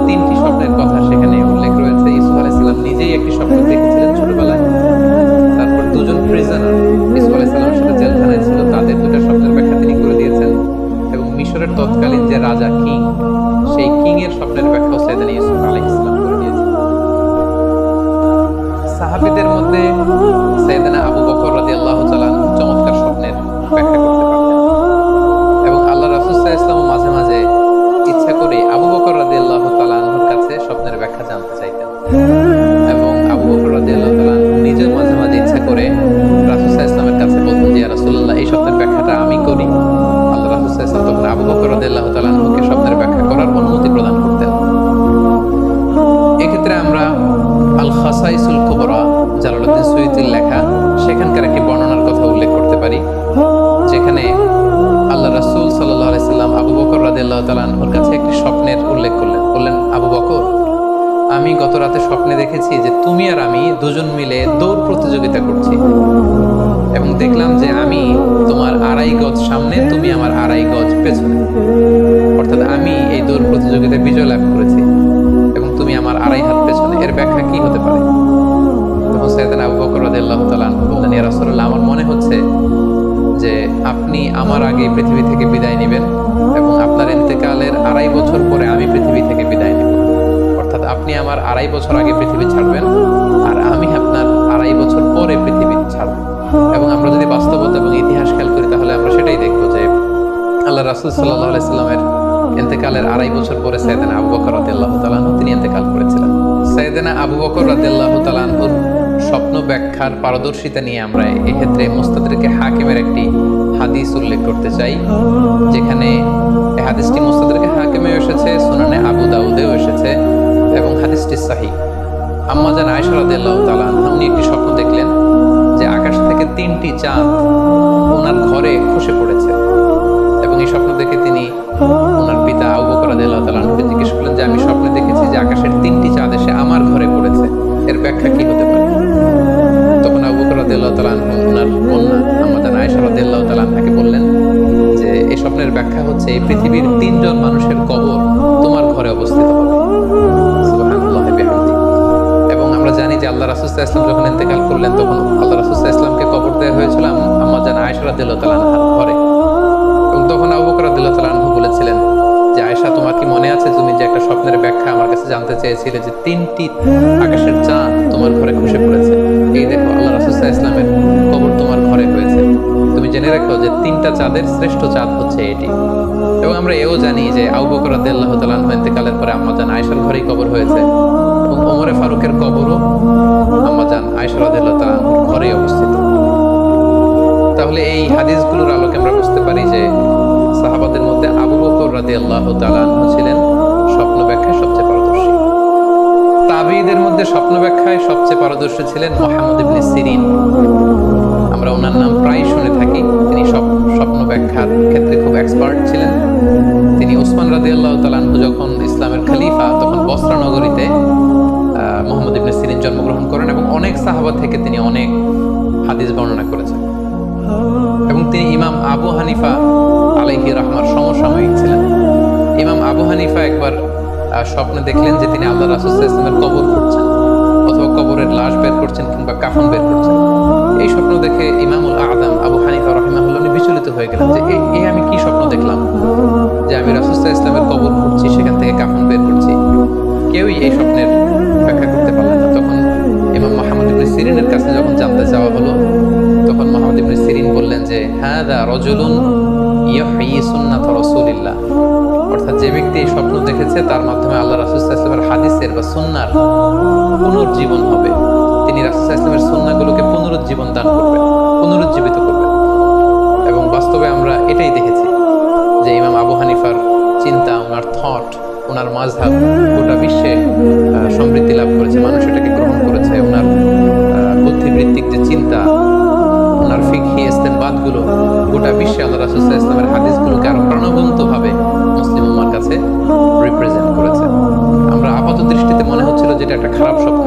Speaker 1: 3টি স্বপ্নের কথা সেখানে উল্লেখ রয়েছে। ইউসুফ আলাইহিস সালাম নিজেই একটি স্বপ্ন দেখেছিলেন ছোটবেলায়, তারপর দুজন প্রিজনার ইউসুফ আলাইহিস সালামের সাথে জেলখানায় ছিল, তাদের দুটো স্বপ্নের ব্যাখ্যা তিনি করে দিয়েছেন, এবং মিশরের তৎকালীন যে রাজা কিং, সেই কিং এর স্বপ্নের ব্যাখ্যাও সাইয়েদনা ইউসুফ আলাইহিস সালাম করে দিয়েছেন। সাহাবীদের মধ্যে সাইয়েদনা আবু বকর রাদিয়াল্লাহু তাআলা চমৎকার স্বপ্নের ব্যাখ্যা করতে পারতেন, এবং আল্লাহ রাসূল সাল্লাল্লাহু আলাইহি ওয়াসাল্লাম মাঝে মাঝে ইচ্ছা করে আবু বকর রাদিয়াল্লাহু তাআলা আনহুর কাছে স্বপ্নের ব্যাখ্যা জানতে চাইতেন, এবং আবু বকর রাদিয়াল্লাহু তাআলা নিজে মাঝে মাঝে ইচ্ছা করে রাসূল সাল্লাল্লাহু আলাইহি ওয়াসাল্লামের কাছে বলতেন যে ইয়া রাসূলুল্লাহ, এই স্বপ্নের ব্যাখ্যাটা আমি করি। আল্লাহ রাসূল সাল্লাল্লাহু আলাইহি ওয়াসাল্লাম তখন আবু বকর রাদিয়াল্লাহু তাআলা আনহুকে স্বপ্নের ব্যাখ্যা করার অনুমতি প্রদান করতেন। এক্ষেত্রে আমরা আল খাসাইসুল কুবরা, জালালউদ্দিন সুয়ুতির লেখা, সেখানকার একটি বর্ণনার কথা উল্লেখ করতে পারি, যেখানে আল্লাহ রাসূল সাল্লাল্লাহু আলাইহি সাল্লাম আবু বকর রাদিয়াল্লাহু তাআলা আনহুর কাছে একটি স্বপ্নের উল্লেখ করলেন। বললেন, আবু বকর, আমি গত রাতে স্বপ্নে দেখেছি যে তুমি আর আমি দুজন মিলে দৌড় প্রতিযোগিতা করছি, এবং দেখলাম যে আমি তোমার 2.5 গজ সামনে, তুমি আমার 2.5 গজ পেছনে, অর্থাৎ আমি এই দৌড় প্রতিযোগিতায় বিজয় লাভ করেছি এবং তুমি আমার 2.5 হাত পেছনে। এর ব্যাখ্যা কি হতে পারে? তখন সাইয়েদনা আবু বকর রাদিয়াল্লাহু তাআলা আনহু বললেন, ইয়া রাসূলুল্লাহ, আমার মনে হচ্ছে যে আপনি আমার আগে পৃথিবী থেকে বিদায় নেবেন এবং আপনার ইন্তেকালের 2.5 বছর পরে আমি পৃথিবী থেকে বিদায় নেব, অর্থাৎ আপনি আমার 2.5 বছর আগে পৃথিবী ছাড়বেন আর আমি আপনার 2.5 বছর পরে পৃথিবী ছাড়ব। এবং আমরা যদি বাস্তবতা এবং ইতিহাস খেয়াল করি তাহলে আমরা সেটাই দেখব যে আল্লাহ রাসূল সাল্লাল্লাহু আলাইহি সাল্লামের ইন্তেকালের 2.5 বছর পরে সাইয়েদনা আবু বকর রাদিয়াল্লাহু তাআলা আনহু তিনি ইন্তেকাল করেছিলেন। সাইয়েদনা আবু বকর রাদিয়াল্লাহু তাআলা আনহুর স্বপ্ন ব্যাখ্যার পারদর্শিতা নিয়ে আমরা এক্ষেত্রে মুস্তাদরিকে হাকিমের একটি হাদিস উল্লেখ করতে চাই, যেখানে এই হাদিসটি মুস্তাদরিকে হাকিমেও এসেছে, সুনানে আবু দাউদেও এসেছে, এবং হাদিসটি সহিহ। আম্মা জান আয়েশা রাদিয়াল্লাহু তাআলা আনহা উনি একটি স্বপ্ন দেখলেন যে আকাশ থেকে 3টি চাঁদ ওনার ঘরে খসে পড়েছে, এবং এই স্বপ্ন দেখে তিনি ওনার পিতা আবু বকর রাদিয়াল্লাহু তাআলা আনহুকে জিজ্ঞেস করলেন যে আমি স্বপ্নে দেখেছি যে আকাশের 3টি চাঁদ এসে আমার ঘরে পড়েছে, এর ব্যাখ্যা কি হতে পারে? তখন আবু বকর রাদিয়াল্লাহু তাআলা আনহু ওনার কন্যা আম্মা জান আয়েশা রাদিয়াল্লাহু তাআলা আনহাকে বললেন যে এই স্বপ্নের ব্যাখ্যা হচ্ছে এই পৃথিবীর 3 জন মানুষের কবর তোমার ঘরে অবস্থিত হবে। সুবহানাল্লাহ বিহামদি। এবং আমরা জানি যে আল্লাহ রাসূল সাল্লাল্লাহু আলাইহি ওয়াসাল্লাম যখন ইন্তেকাল করলেন তখন আল্লাহ রাসূল সাল্লাল্লাহু আলাইহি ওয়াসাল্লামকে কবর দেওয়া হয়েছিল আম্মা জান আয়েশা রাদিয়াল্লাহু তাআলা আনহার ঘরে, এবং তখন আবু বকর রাদিয়াল্লাহু তাআলা আনহু বলেছিলেন যে আয়েশা আয়েশা, তোমার কি মনে আছে তুমি যে একটা স্বপ্নের ব্যাখ্যা আমার কাছে জানতে চেয়েছিলে, যে 3টি আকাশের চাঁদ তোমার ঘরে খসে পড়েছে, এই দেখো আল্লাহ রাসূল সাল্লাল্লাহু আলাইহি ওয়াসাল্লামের কবর তোমার ঘরে হয়েছে, তুমি জেনে রাখো যে 3টা চাঁদের শ্রেষ্ঠ চাঁদ হচ্ছে এটি। এবং আমরা এও জানি যে আবু বকর রাদিয়াল্লাহু তাআলা আনহু ইন্তেকালের পরে আম্মাজান আয়েশার ঘরেই কবর হয়েছে, এবং ওমরে ফারুকের কবরও আম্মাজান আয়েশা রাদিয়াল্লাহু তাআলা আনহুর ঘরেই অবস্থিত। তাহলে এই হাদিসগুলোর আলোকে আমরা বুঝতে পারি যে সাহাবাদের মধ্যে আবু বকর রাদিয়াল্লাহু তাআলা আনহু ছিলেন স্বপ্ন ব্যাখ্যায় সবচেয়ে পারদর্শী। তাবিঈদের মধ্যে স্বপ্ন ব্যাখ্যায় সবচেয়ে পারদর্শী ছিলেন মুহাম্মদ ইবনে সিরিন। আমরা ওনার নাম প্রায় শুনে থাকি। তিনি স্বপ্ন ব্যাখ্যার ক্ষেত্রে খুব এক্সপার্ট ছিলেন। তিনি ওসমান রাদিয়াল্লাহু তাআলা আনহু যখন ইসলামের খলিফা, তখন বসরা নগরীতে মুহাম্মদ ইবনে সিরিন জন্মগ্রহণ করেন, এবং অনেক সাহাবা থেকে তিনি অনেক হাদিস বর্ণনা করেছেন। এবং তিনি ইমাম আবু হানিফা আলাইহি রাহমার সমসাময়িক ছিলেন। ইমাম আবু হানিফা একবার স্বপ্নে দেখলেন যে তিনি আল্লাহ রাসূল সাল্লাল্লাহু আলাইহি ওয়াসাল্লামের কবর খুঁড়ছেন, অথবা কবরের লাশ বের করছেন, কিংবা কাফন বের করছেন। এই স্বপ্ন দেখে ইমামুল আযম আবু হানিফা রাহিমাহুল্লাহ বিচলিত হয়ে গেলেন যে এই আমি কি স্বপ্ন দেখলাম, যে আমি রাসূল সাল্লাল্লাহু আলাইহি ওয়াসাল্লামের কবর খুঁড়ছি, সেখান থেকে কাফন বের করছি। কেউই এই স্বপ্নের ব্যাখ্যা করতে পারলেন না। তখন ইমাম মুহাম্মদ ইবনে সিরিনের কাছে যখন জানতে চাওয়া হলো, তখন মুহাম্মদ ইবনে সিরিন বললেন যে হাযা রাজুলুন ইহয়ি সুন্নাত রাসূলিল্লাহ, অর্থাৎ যে ব্যক্তি এই স্বপ্ন দেখেছে তার মাধ্যমে আল্লাহ রাসূল সাল্লাল্লাহু আলাইহি ওয়াসাল্লামের হাদিসের বা সুন্নাহর পুনরুজ্জীবন হবে। তিনি রাসূল সাল্লাল্লাহু আলাইহি ওয়াসাল্লামের সুন্নাহগুলোকে পুনরুজ্জীবন দান করবেন, পুনরুজ্জীবিত করবেন। এবং বাস্তবে আমরা এটাই দেখেছি যে ইমাম আবু হানিফার চিন্তা, ওনার থট, ওনার মাযহাব গোটা বিশ্বে সমৃদ্ধি লাভ করেছে, মানুষ এটাকে গ্রহণ করেছে। ওনার বুদ্ধিবৃত্তিক যে চিন্তা, ওনার ফিকহি ইস্তেনবাতগুলো গোটা বিশ্বে আল্লাহ রাসূল সাল্লাল্লাহু আলাইহি ওয়াসাল্লামের হাদিসগুলোকে আরো প্রাণবন্তভাবে মুসলিম উম্মার কাছে রিপ্রেজেন্ট করেছে। আমরা আপাত দৃষ্টিতে মনে হচ্ছিল যে এটা একটা খারাপ স্বপ্ন,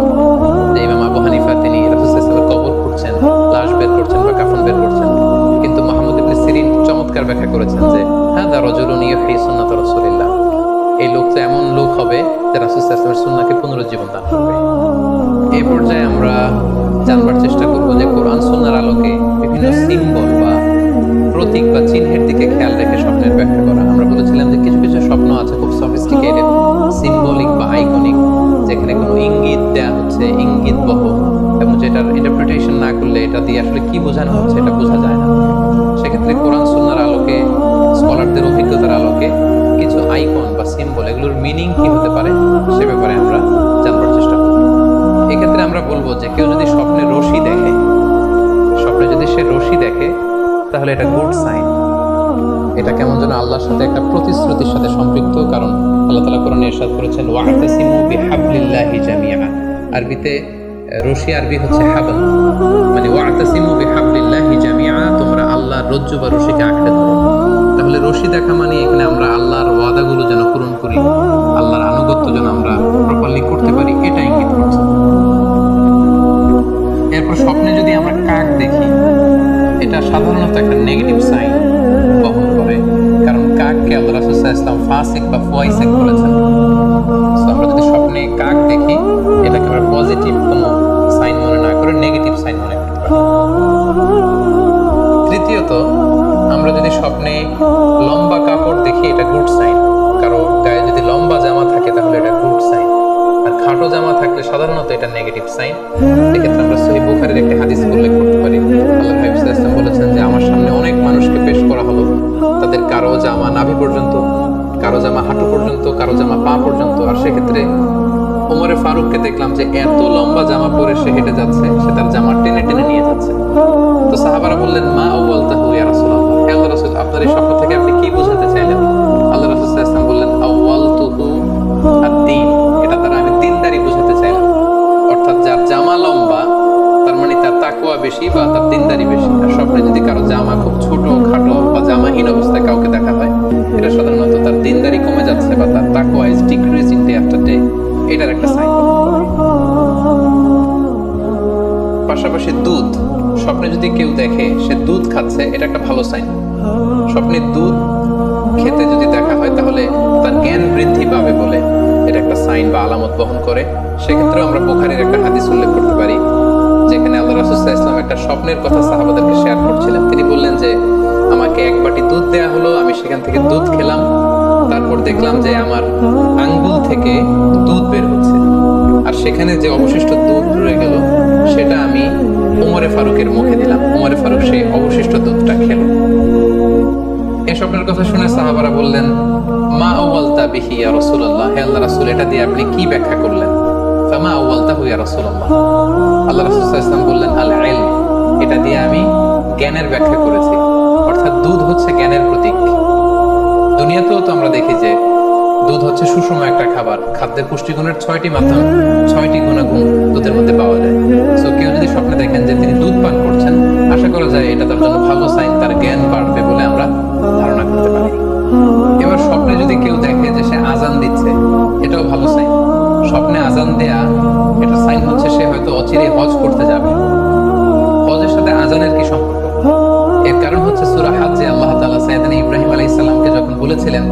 Speaker 1: যে ইমাম আবু হানিফা তিনি রাসূল সাল্লাল্লাহু আলাইহি ওয়াসাল্লামের কবর খুঁড়ছেন, লাশ বের করছেন বা কাফন বের করছেন। কিন্তু মুহাম্মদ ইবনে সিরিন চমৎকার ব্যাখ্যা করেছেন যে হাযা রাজুলুন ইহয়ি সুন্নাত রাসূলিল্লাহ, এই লোক তো এমন লোক হবে যে রাসূল সাল্লাল্লাহু আলাইহি ওয়াসাল্লামের সুন্নাহকে পুনরুজ্জীবন দান করবে। এই পর্যায়ে আমরা জানবার চেষ্টা করব যে কোরআন সুন্নাহর আলোকে বিভিন্ন সিম্বল বা প্রতীক বা চিহ্নের দিকে খেয়াল রেখে স্বপ্নের ব্যাখ্যা করা। আমরা বলেছিলাম যে কিছু কিছু স্বপ্ন আছে খুব সফিস্টিকেটেড, সিম্বলিক বা আইকনিক, যেখানে কোনো ইঙ্গিত দেয়া হচ্ছে, ইঙ্গিত বহ, এবং যেটার ইন্টারপ্রিটেশন না করলে এটা দিয়ে আসলে কি বোঝানো হচ্ছে এটা বোঝা যায় না। সেক্ষেত্রে কোরআন সুন্নাহর আলোকে, স্কলারদের অভিজ্ঞতার আলোকে কিছু আইকন বা সিম্বল, এগুলোর মিনিং কি হতে পারে সে ব্যাপারে আমরা জানবার চেষ্টা করব। এক্ষেত্রে আমরা বলবো যে কেউ যদি স্বপ্নে রশি দেখে, স্বপ্নে যদি সে রশি দেখে, তাহলে এটা গুড সাইন। এটা কেমন যেন আল্লাহর সাথে একটা প্রতিশ্রুতির সাথে সম্পৃক্ত, কারণ আল্লাহ তাআলা কোরআনে ইরশাদ করেছেন ওয়া'তাসিমু বিহাবলিল্লাহি জামিআ। আরবিতে রশি আরবি হচ্ছে হাবল, মানে ওয়া'তাসিমু বিহাবলিল্লাহি জামিআ, তোমরা আল্লাহর রজ্জু বা রশিকে আঁকড়ে ধরো। তাহলে রশি দেখা মানে এখানে আমরা আল্লাহর ওয়াদাগুলো যেন পূরণ করি, আল্লাহর আনুগত্য যেন আমরা প্রপারলি করতে পারি, এটা ইঙ্গিত করছে। এরপর স্বপ্নে যদি আমরা কাক দেখি, এটা সাধারণত একটা নেগেটিভ সাইন বহন করে, কারণ কাককে আল্লাহ রাসূল সাল্লাল্লাহু আলাইহি ওয়াসাল্লাম ফাসিক বা ফাইসিক বলেছেন। সো আমরা যদি স্বপ্নে কাক দেখি, এটাকে আমরা পজিটিভ কোনো সাইন মনে না করে নেগেটিভ সাইন মনে করতে পারি। তৃতীয়ত, আমরা যদি স্বপ্নে লম্বা কাপড় দেখি, এটা গুড সাইন। কারো গায়ে যদি লম্বা জামা থাকে তাহলে এটা গুড সাইন, আর খাটো জামা থাকলে সাধারণত এটা নেগেটিভ সাইন। এক্ষেত্রে আমরা সহিহ বুখারীর একটি হাদিস উল্লেখ করতে পারি। আল্লাহ হাবিব সাল্লাল্লাহু আলাইহি ওয়াসাল্লাম বলেছেন যে আমার সামনে অনেক মানুষকে পেশ করা হলো, তাদের কারো জামা নাভি পর্যন্ত, কারো জামা হাঁটু পর্যন্ত, কারো জামা পা পর্যন্ত। আর সেক্ষেত্রে ওমরে ফারুককে দেখলাম যে এত লম্বা জামা পরে সে হেঁটে যাচ্ছে, সে তার জামা টেনে টেনে নিয়ে যাচ্ছে। তো সাহাবারা বললেন মা আউয়ালতাহু ইয়া রাসূলুল্লাহ, হে আল্লাহর রাসূল, আপনার এই স্বপ্ন থেকে আপনি কি বোঝাতে চাইলেন? আল্লাহ রাসূল সাল্লাল্লাহু আলাইহি ওয়াসাল্লাম বললেন আউয়ালতুহু আদ-দীন, এটা দ্বারা আমি দ্বীনদারি বোঝাতে চাইলাম। অর্থাৎ যার জামা লম্বা তার মানে তার তাকওয়া বেশি বা তার দ্বীনদারি বেশি। আর স্বপ্নে যদি কারো জামা খুব ছোট খাটো বা জামাহীন অবস্থায় কাউকে দেখা হয়, এটা সাধারণত তার দ্বীনদারি কমে যাচ্ছে বা তার তাকওয়া is decreasing day after day, এটার একটা সাইন। পাশাপাশি দুধ, স্বপ্নে যদি কেউ দেখে সে দুধ খাচ্ছে, এটা একটা ভালো সাইন। স্বপ্নে দুধ খেতে যদি দেখা হয় তাহলে তার জ্ঞান বৃদ্ধি পাবে বলে এটা একটা সাইন বা আলামত বহন করে। সেক্ষেত্রে আমরা বুখারীর একটা হাদিস উল্লেখ করতে পারি, যেখানে আল্লাহ রাসূল সাল্লাল্লাহু আলাইহি ওয়াসাল্লাম একটা স্বপ্নের কথা সাহাবাদেরকে শেয়ার করছিলেন। তিনি বললেন যে আমাকে এক বাটি দুধ দেয়া হলো, আমি সেখান থেকে দুধ খেলাম, তারপর তারপর দেখলাম যে আমার আঙ্গুল থেকে দুধ বের হচ্ছে, আর সেখানে যে অবশিষ্ট দুধ রয়ে গেল সেটা আমি ওমরে ফারুকের মুখে দিলাম। ওমরে ফারুক সেই অবশিষ্ট দুধটা খেল। এই স্বপ্নের কথা শুনে সাহাবারা বললেন, মা আউয়ালতা বিহি ইয়া রাসূলুল্লাহ, হে আল্লাহর রাসূল, এটা দিয়ে আপনি কি ব্যাখ্যা করলেন? ফামা আউয়ালতাহু ইয়া রাসূলুল্লাহ, আল্লাহ রাসূল সাল্লাল্লাহু আলাইহি ওয়াসাল্লাম বললেন, আল ইলম, এটা দিয়ে আমি জ্ঞানের ব্যাখ্যা করেছি। অর্থাৎ দুধ হচ্ছে জ্ঞানের প্রতীক। দুনিয়াতেও তো আমরা দেখি যে দুধ হচ্ছে সুষম একটা খাবার। খাদ্যের পুষ্টিগুণের 6টি মাধ্যম, 6টি গুণাগুণ দুধের মধ্যে পাওয়া যায়। সো কেউ যদি স্বপ্নে দেখেন যে তিনি দুধ পান করছেন, আশা করা যায় এটা তার জন্য ভালো সাইন, তার জ্ঞান বাড়বে বলে আমরা ধারণা করতে পারি। এবার স্বপ্নে যদি কেউ দেখে যে সে আজান দিচ্ছে, এটাও ভালো সাইন। স্বপ্নে আজান দেয়া এটা সাইন হচ্ছে সে হয়তো অচিরে হজ করতে যাবে। হজের সাথে আজানের কি সম্পর্ক? এর কারণ হচ্ছে সূরা হজ্জে আল্লাহ তাআলা সাইয়েদনা ইব্রাহিম আলাইহিস সালামকে যখন বলেছিলেন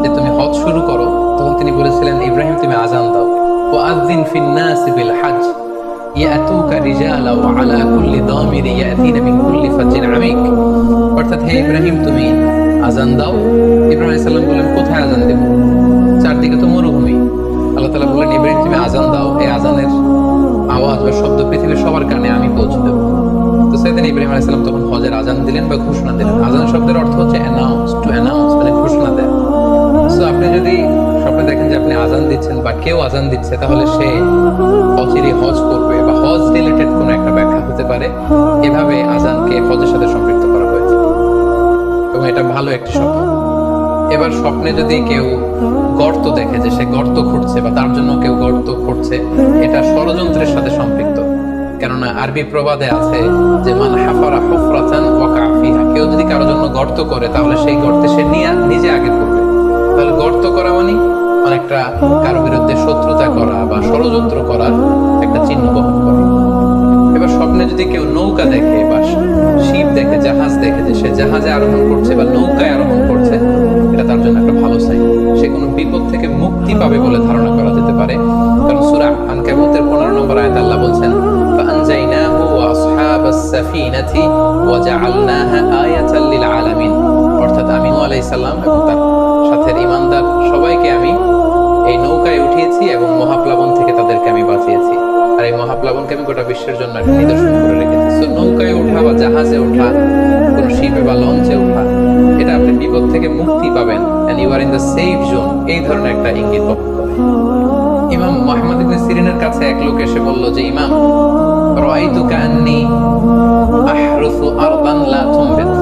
Speaker 1: যে তুমি হজ শুরু করো, তখন তিনি বলেছিলেন, ইব্রাহিম তুমি আজান দাও, ওয়াআযিন ফিন নাসি বিল হজ্জ ইয়াতুকা রিজালা ওয়া আলা কুল্লি দামির ইয়াতিনা মিন কুল্লি ফাজ্জিন আমিক। অর্থাৎ হে ইব্রাহিম তুমি আজান দাও। ইব্রাহিম আলাইহিস সালাম বললেন, কোথায় আজান দেব? চারদিকে তো মরুভূমি। আল্লাহ তাআলা বললেন, ইব্রাহিম তুমি আজান দাও, এই আজানের আওয়াজ বা শব্দ পৃথিবীর সবার কানে আমি পৌঁছে দেব। তো সাইয়েদনা ইব্রাহিম আলাইহিস সালাম তখন হজের আজান দিলেন বা ঘোষণা দিলেন। আজান শব্দের অর্থ হচ্ছে অ্যানাউন্স, টু অ্যানাউন্স, মানে ঘোষণা দেয়া। সো আপনি যদি স্বপ্নে দেখেন যে আপনি আজান দিচ্ছেন বা কেউ আজান দিচ্ছে, তাহলে সে অচিরে হজ করবে বা হজ রিলেটেড কোনো একটা ব্যাখ্যা হতে পারে। এভাবে আজানকে হজের সাথে সম্পৃক্ত করা হয়েছে এবং এটা ভালো একটি স্বপ্ন। এবার স্বপ্নে যদি কেউ গর্ত দেখে যে সে গর্ত খুঁড়ছে বা তার জন্য কেউ গর্ত খুঁড়ছে, এটা ষড়যন্ত্রের সাথে সম্পৃক্ত। কেননা আরবি প্রবাদে আছে যে মান হাফারা হুফরাতান ওয়াকা ফিহা, কেউ যদি কারোর জন্য গর্ত করে তাহলে সেই গর্তে সে নিজে আগে পড়বে। তাহলে গর্ত করা মানে অনেকটা কারো বিরুদ্ধে শত্রুতা করা বা ষড়যন্ত্র করার একটা চিহ্ন বহন করে। এবার স্বপ্নে যদি কেউ নৌকা দেখে বা শিপ দেখে, জাহাজ দেখে যে সে জাহাজে আরোহণ করছে বা নৌকায় আরোহণ করছে, এটা তার জন্য একটা ভালো সাইন। সে কোনো বিপদ থেকে মুক্তি পাবে বলে ধারণা করা যেতে পারে। কারণ সূরা আনকাবুতের 15 নম্বর আয়াতে আল্লাহ বলছেন, فأنجيناه وأصحاب السفينة وجعلناها آية للعالمين। অর্থাৎ আমি নূহ আলাইহিস সালাম এবং তার সাথে ঈমানদার সবাইকে আমি এই নৌকায় উঠিয়েছি এবং মহাপ্লাবন থেকে তাদেরকে আমি বাঁচিয়েছি। আর এই মহাপ্লাবনকে আমি গোটা বিশ্বের জন্য একটা নিদর্শন করে রেখেছি। সো নৌকায় ওঠা বা জাহাজে ওঠা, কোনো শিপে বা লঞ্চে ওঠা, এটা আপনি বিপদ থেকে মুক্তি পাবেন, and you are in the safe zone, এই ধরনের একটা ইঙ্গিত বহন করে। ইমাম মুহাম্মদ ইবনে সিরিনের কাছে এক লোক এসে বলল যে, ইমাম, রাআইতু কান্নী আহরুসু আরদান লা তুমবিত,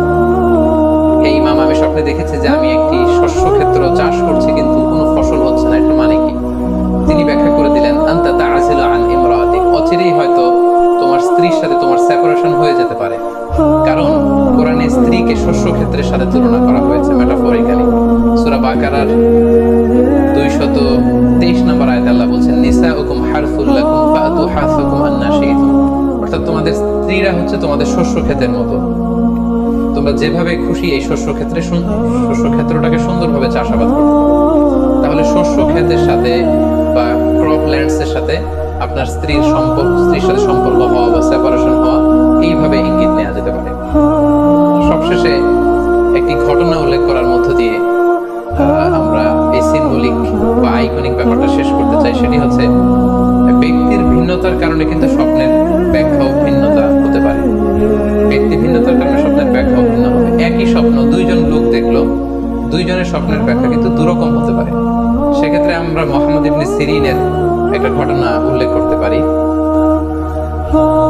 Speaker 1: হে ইমাম, আমি স্বপ্নে দেখেছি যে আমি একটি শস্য ক্ষেত্র চাষ করছি কিন্তু কোনো ফসল হচ্ছে না, এটা মানে কি? তিনি ব্যাখ্যা করে দিলেন, আনতা তা'জিলু আন ইমরাতিক, অচিরেই হয়তো তোমার স্ত্রীর সাথে তোমার সেপারেশন হয়ে যেতে পারে। কারণ কোরআনে স্ত্রীকে শস্য ক্ষেত্রের সাথে তুলনা করা হয়েছে মেটাফরিক্যালি। সূরা বাকারার 223 নম্বর আয়াতে আল্লাহ বলছেন, নিসাউকুম হারসুল লাকুম ফাতু হারসাকুম আন্না শি'তুম। অর্থাৎ তোমাদের স্ত্রীরা হচ্ছে তোমাদের শস্য ক্ষেতের মতো, তোমরা যেভাবে খুশি এই শস্য ক্ষেত্রটাকে সুন্দরভাবে চাষাবাদ করতে পারো। তাহলে শস্য ক্ষেতের সাথে বা ক্রপ ল্যান্ডস এর সাথে আপনার স্ত্রীর সাথে সম্পর্ক হওয়া বা সেপারেশন হওয়া, এইভাবে ইঙ্গিত নেওয়া যেতে পারে। সবশেষে একটি ঘটনা উল্লেখ করার মধ্য দিয়ে আমরা এই সিম্বলিক বা আইকনিক ব্যাপারটা শেষ করতে চাই। সেটি হচ্ছে, ব্যক্তির ভিন্নতার কারণে কিন্তু স্বপ্নের ব্যাখ্যাও ভিন্নতা হতে পারে। ব্যক্তি ভিন্নতার কারণে স্বপ্নের ব্যাখ্যাও ভিন্ন হবে। একই স্বপ্ন দুইজন লোক দেখলো, দুইজনের স্বপ্নের ব্যাখ্যা কিন্তু দুরকম হতে পারে। সেক্ষেত্রে আমরা মুহাম্মদ ইবনে সিরিনের একটা ঘটনা উল্লেখ করতে পারি।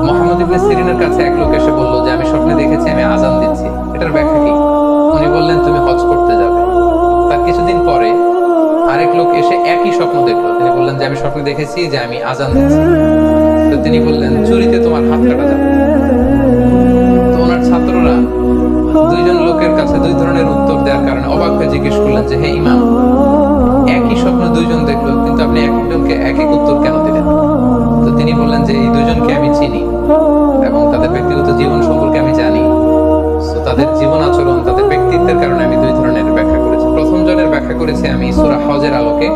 Speaker 1: মুহাম্মদ ইবনে সিরিনের কাছে এক লোক এসে বলল যে, আমি স্বপ্নে দেখেছি আমি আজান দিচ্ছি, এটার ব্যাখ্যা কি? উনি বললেন, তুমি হজ করতে যাবে। তার কিছুদিন পরে আরেক লোক এসে একই স্বপ্ন দেখলো। তিনি বললেন যে, আমি স্বপ্নে দেখেছি যে আমি আজান দিচ্ছি। তো তিনি বললেন, চুরিতে তোমার হাত কাটা যাবে। তো ওনার ছাত্ররা দুইজন লোকের কাছে দুই ধরনের উত্তর দেওয়ার কারণে অবাক হয়ে জিজ্ঞেস করলেন যে, হে ইমাম, একই স্বপ্ন দুইজন দেখলো কিন্তু আপনি একজনকে এক এক উত্তর কেন দিলেন? তো তিনি বললেন যে, এই দুইজনকে আমি চিনি এবং তাদের ব্যক্তিগত জীবন সম্পর্কে আমি জানি। তাদের জীবন আচরণ, তাদের ব্যক্তিত্বের কারণে আমি দুই ধরনের ব্যাখ্যা করেছি। প্রথম জনের ব্যাখ্যা করেছি আমি সূরা হজের আলোকে।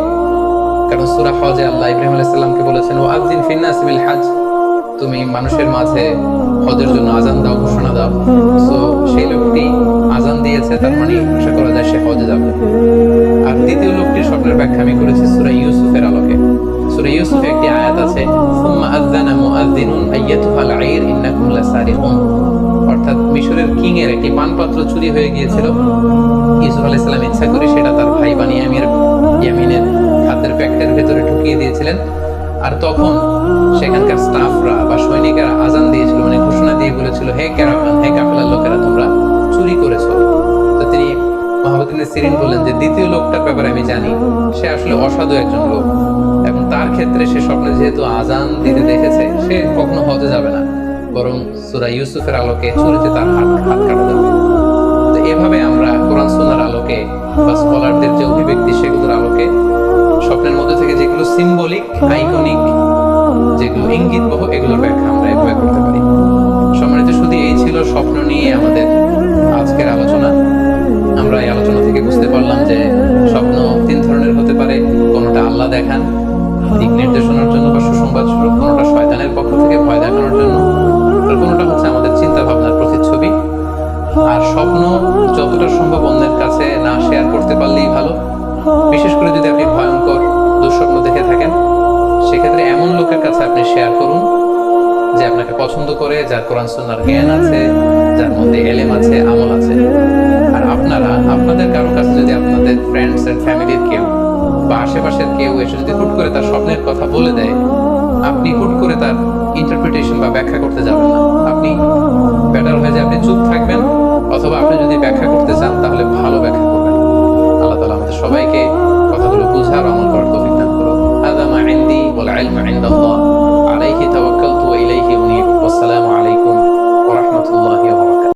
Speaker 1: কারণ সূরা হজে আল্লাহ ইব্রাহিম আলাইহিস সালামকে বলেছেন, ওয়াআযিন ফিন নাসি বিল হজ, তুমি মানুষের মাঝে হজের জন্য আজান দাও, ঘোষণা দাও। সো সেই লোকটি আজান দিয়েছে, তার মানে আশা করা যায় সে হজে যাবে। আর দ্বিতীয় লোকটির স্বপ্নের ব্যাখ্যা আমি করেছি সূরা ইউসুফের আলোকে। সূরা ইউসুফে একটি আয়াত আছে, সুম্মা আযানা মুআযযিনুন আইয়াতুহাল আইর ইন্নাকুম লাসারিকুন। অর্থাৎ মিশরের কিং এর একটি পানপাত্র চুরি হয়ে গিয়েছিল। ইউসুফ আলাইহিস সালাম ইচ্ছা করে সেটা তার ভাই বানিয়ামিনের খাদ্যের প্যাকেটের ভেতরে ঢুকিয়ে দিয়েছিলেন। আর তখন সেখানকার স্টাফরা বা সৈনিকেরা আজান দিয়েছিল, মানে ঘোষণা দিয়ে বলেছিল, হে ক্যারাভান, হে কাফেলার লোকেরা, তোমরা চুরি করেছো। তো তিনি মুহাম্মদ ইবনে সিরিন বললেন যে দ্বিতীয় লোকটার ব্যাপারে আমি জানি, সে আসলে অসাধু একজন লোক, এবং তার ক্ষেত্রে সে স্বপ্নে যেহেতু আজান দিতে দেখেছে, সে কখনো হজে যাবে না, বরং সূরা ইউসুফের আলোকে চুরিতে তার হাত কাটা যাবে। তো এভাবে আমরা কোরআন সুন্নাহর আলোকে বা স্কলারদের যে অভিব্যক্তি সেগুলোর আলোকে স্বপ্নের মধ্যে থেকে যেগুলো সিম্বলিক, আইকনিক, যেগুলো ইঙ্গিত বহু, এগুলোর ব্যাখ্যা আমরা এভাবে করতে পারি। সম্মানিত শুধু এই ছিল স্বপ্ন নিয়ে আমাদের আজকের আলোচনা। আমরা এই আলোচনা থেকে বুঝতে পারলাম যে স্বপ্ন 3 ধরনের হতে পারে। কোনোটা আল্লাহ দেখান দিক নির্দেশনার জন্য বা সুসংবাদ স্বরূপ, কোনোটা শয়তানের পক্ষ থেকে ভয় দেখানোর জন্য, আর কোনোটা হচ্ছে আমাদের চিন্তা ভাবনার প্রতিচ্ছবি। আর স্বপ্ন যতটা সম্ভব অন্যের কাছে না শেয়ার করতে পারলেই ভালো। বিশেষ করে যদি আপনি ভয়ঙ্কর দুঃস্বপ্ন দেখে থাকেন, সেক্ষেত্রে এমন লোকের কাছে আপনি শেয়ার করুন যে আপনাকে পছন্দ করে, যার কোরআন সুন্নাহর জ্ঞান আছে, যার মধ্যে এলেম আছে, আমল আছে। আর আপনারা আপনাদের কারো কাছে যদি আপনাদের ফ্রেন্ডস এন্ড ফ্যামিলির কেউ বা আশেপাশের কেউ এসে যদি হুট করে তার স্বপ্নের কথা বলে দেয়, আপনি হুট করে তার ইন্টারপ্রিটেশন বা ব্যাখ্যা করতে যাবেন না। আপনি বেটার হয়ে যে আপনি চুপ থাকবেন, অথবা আপনি যদি ব্যাখ্যা করতে চান তাহলে ভালো ব্যাখ্যা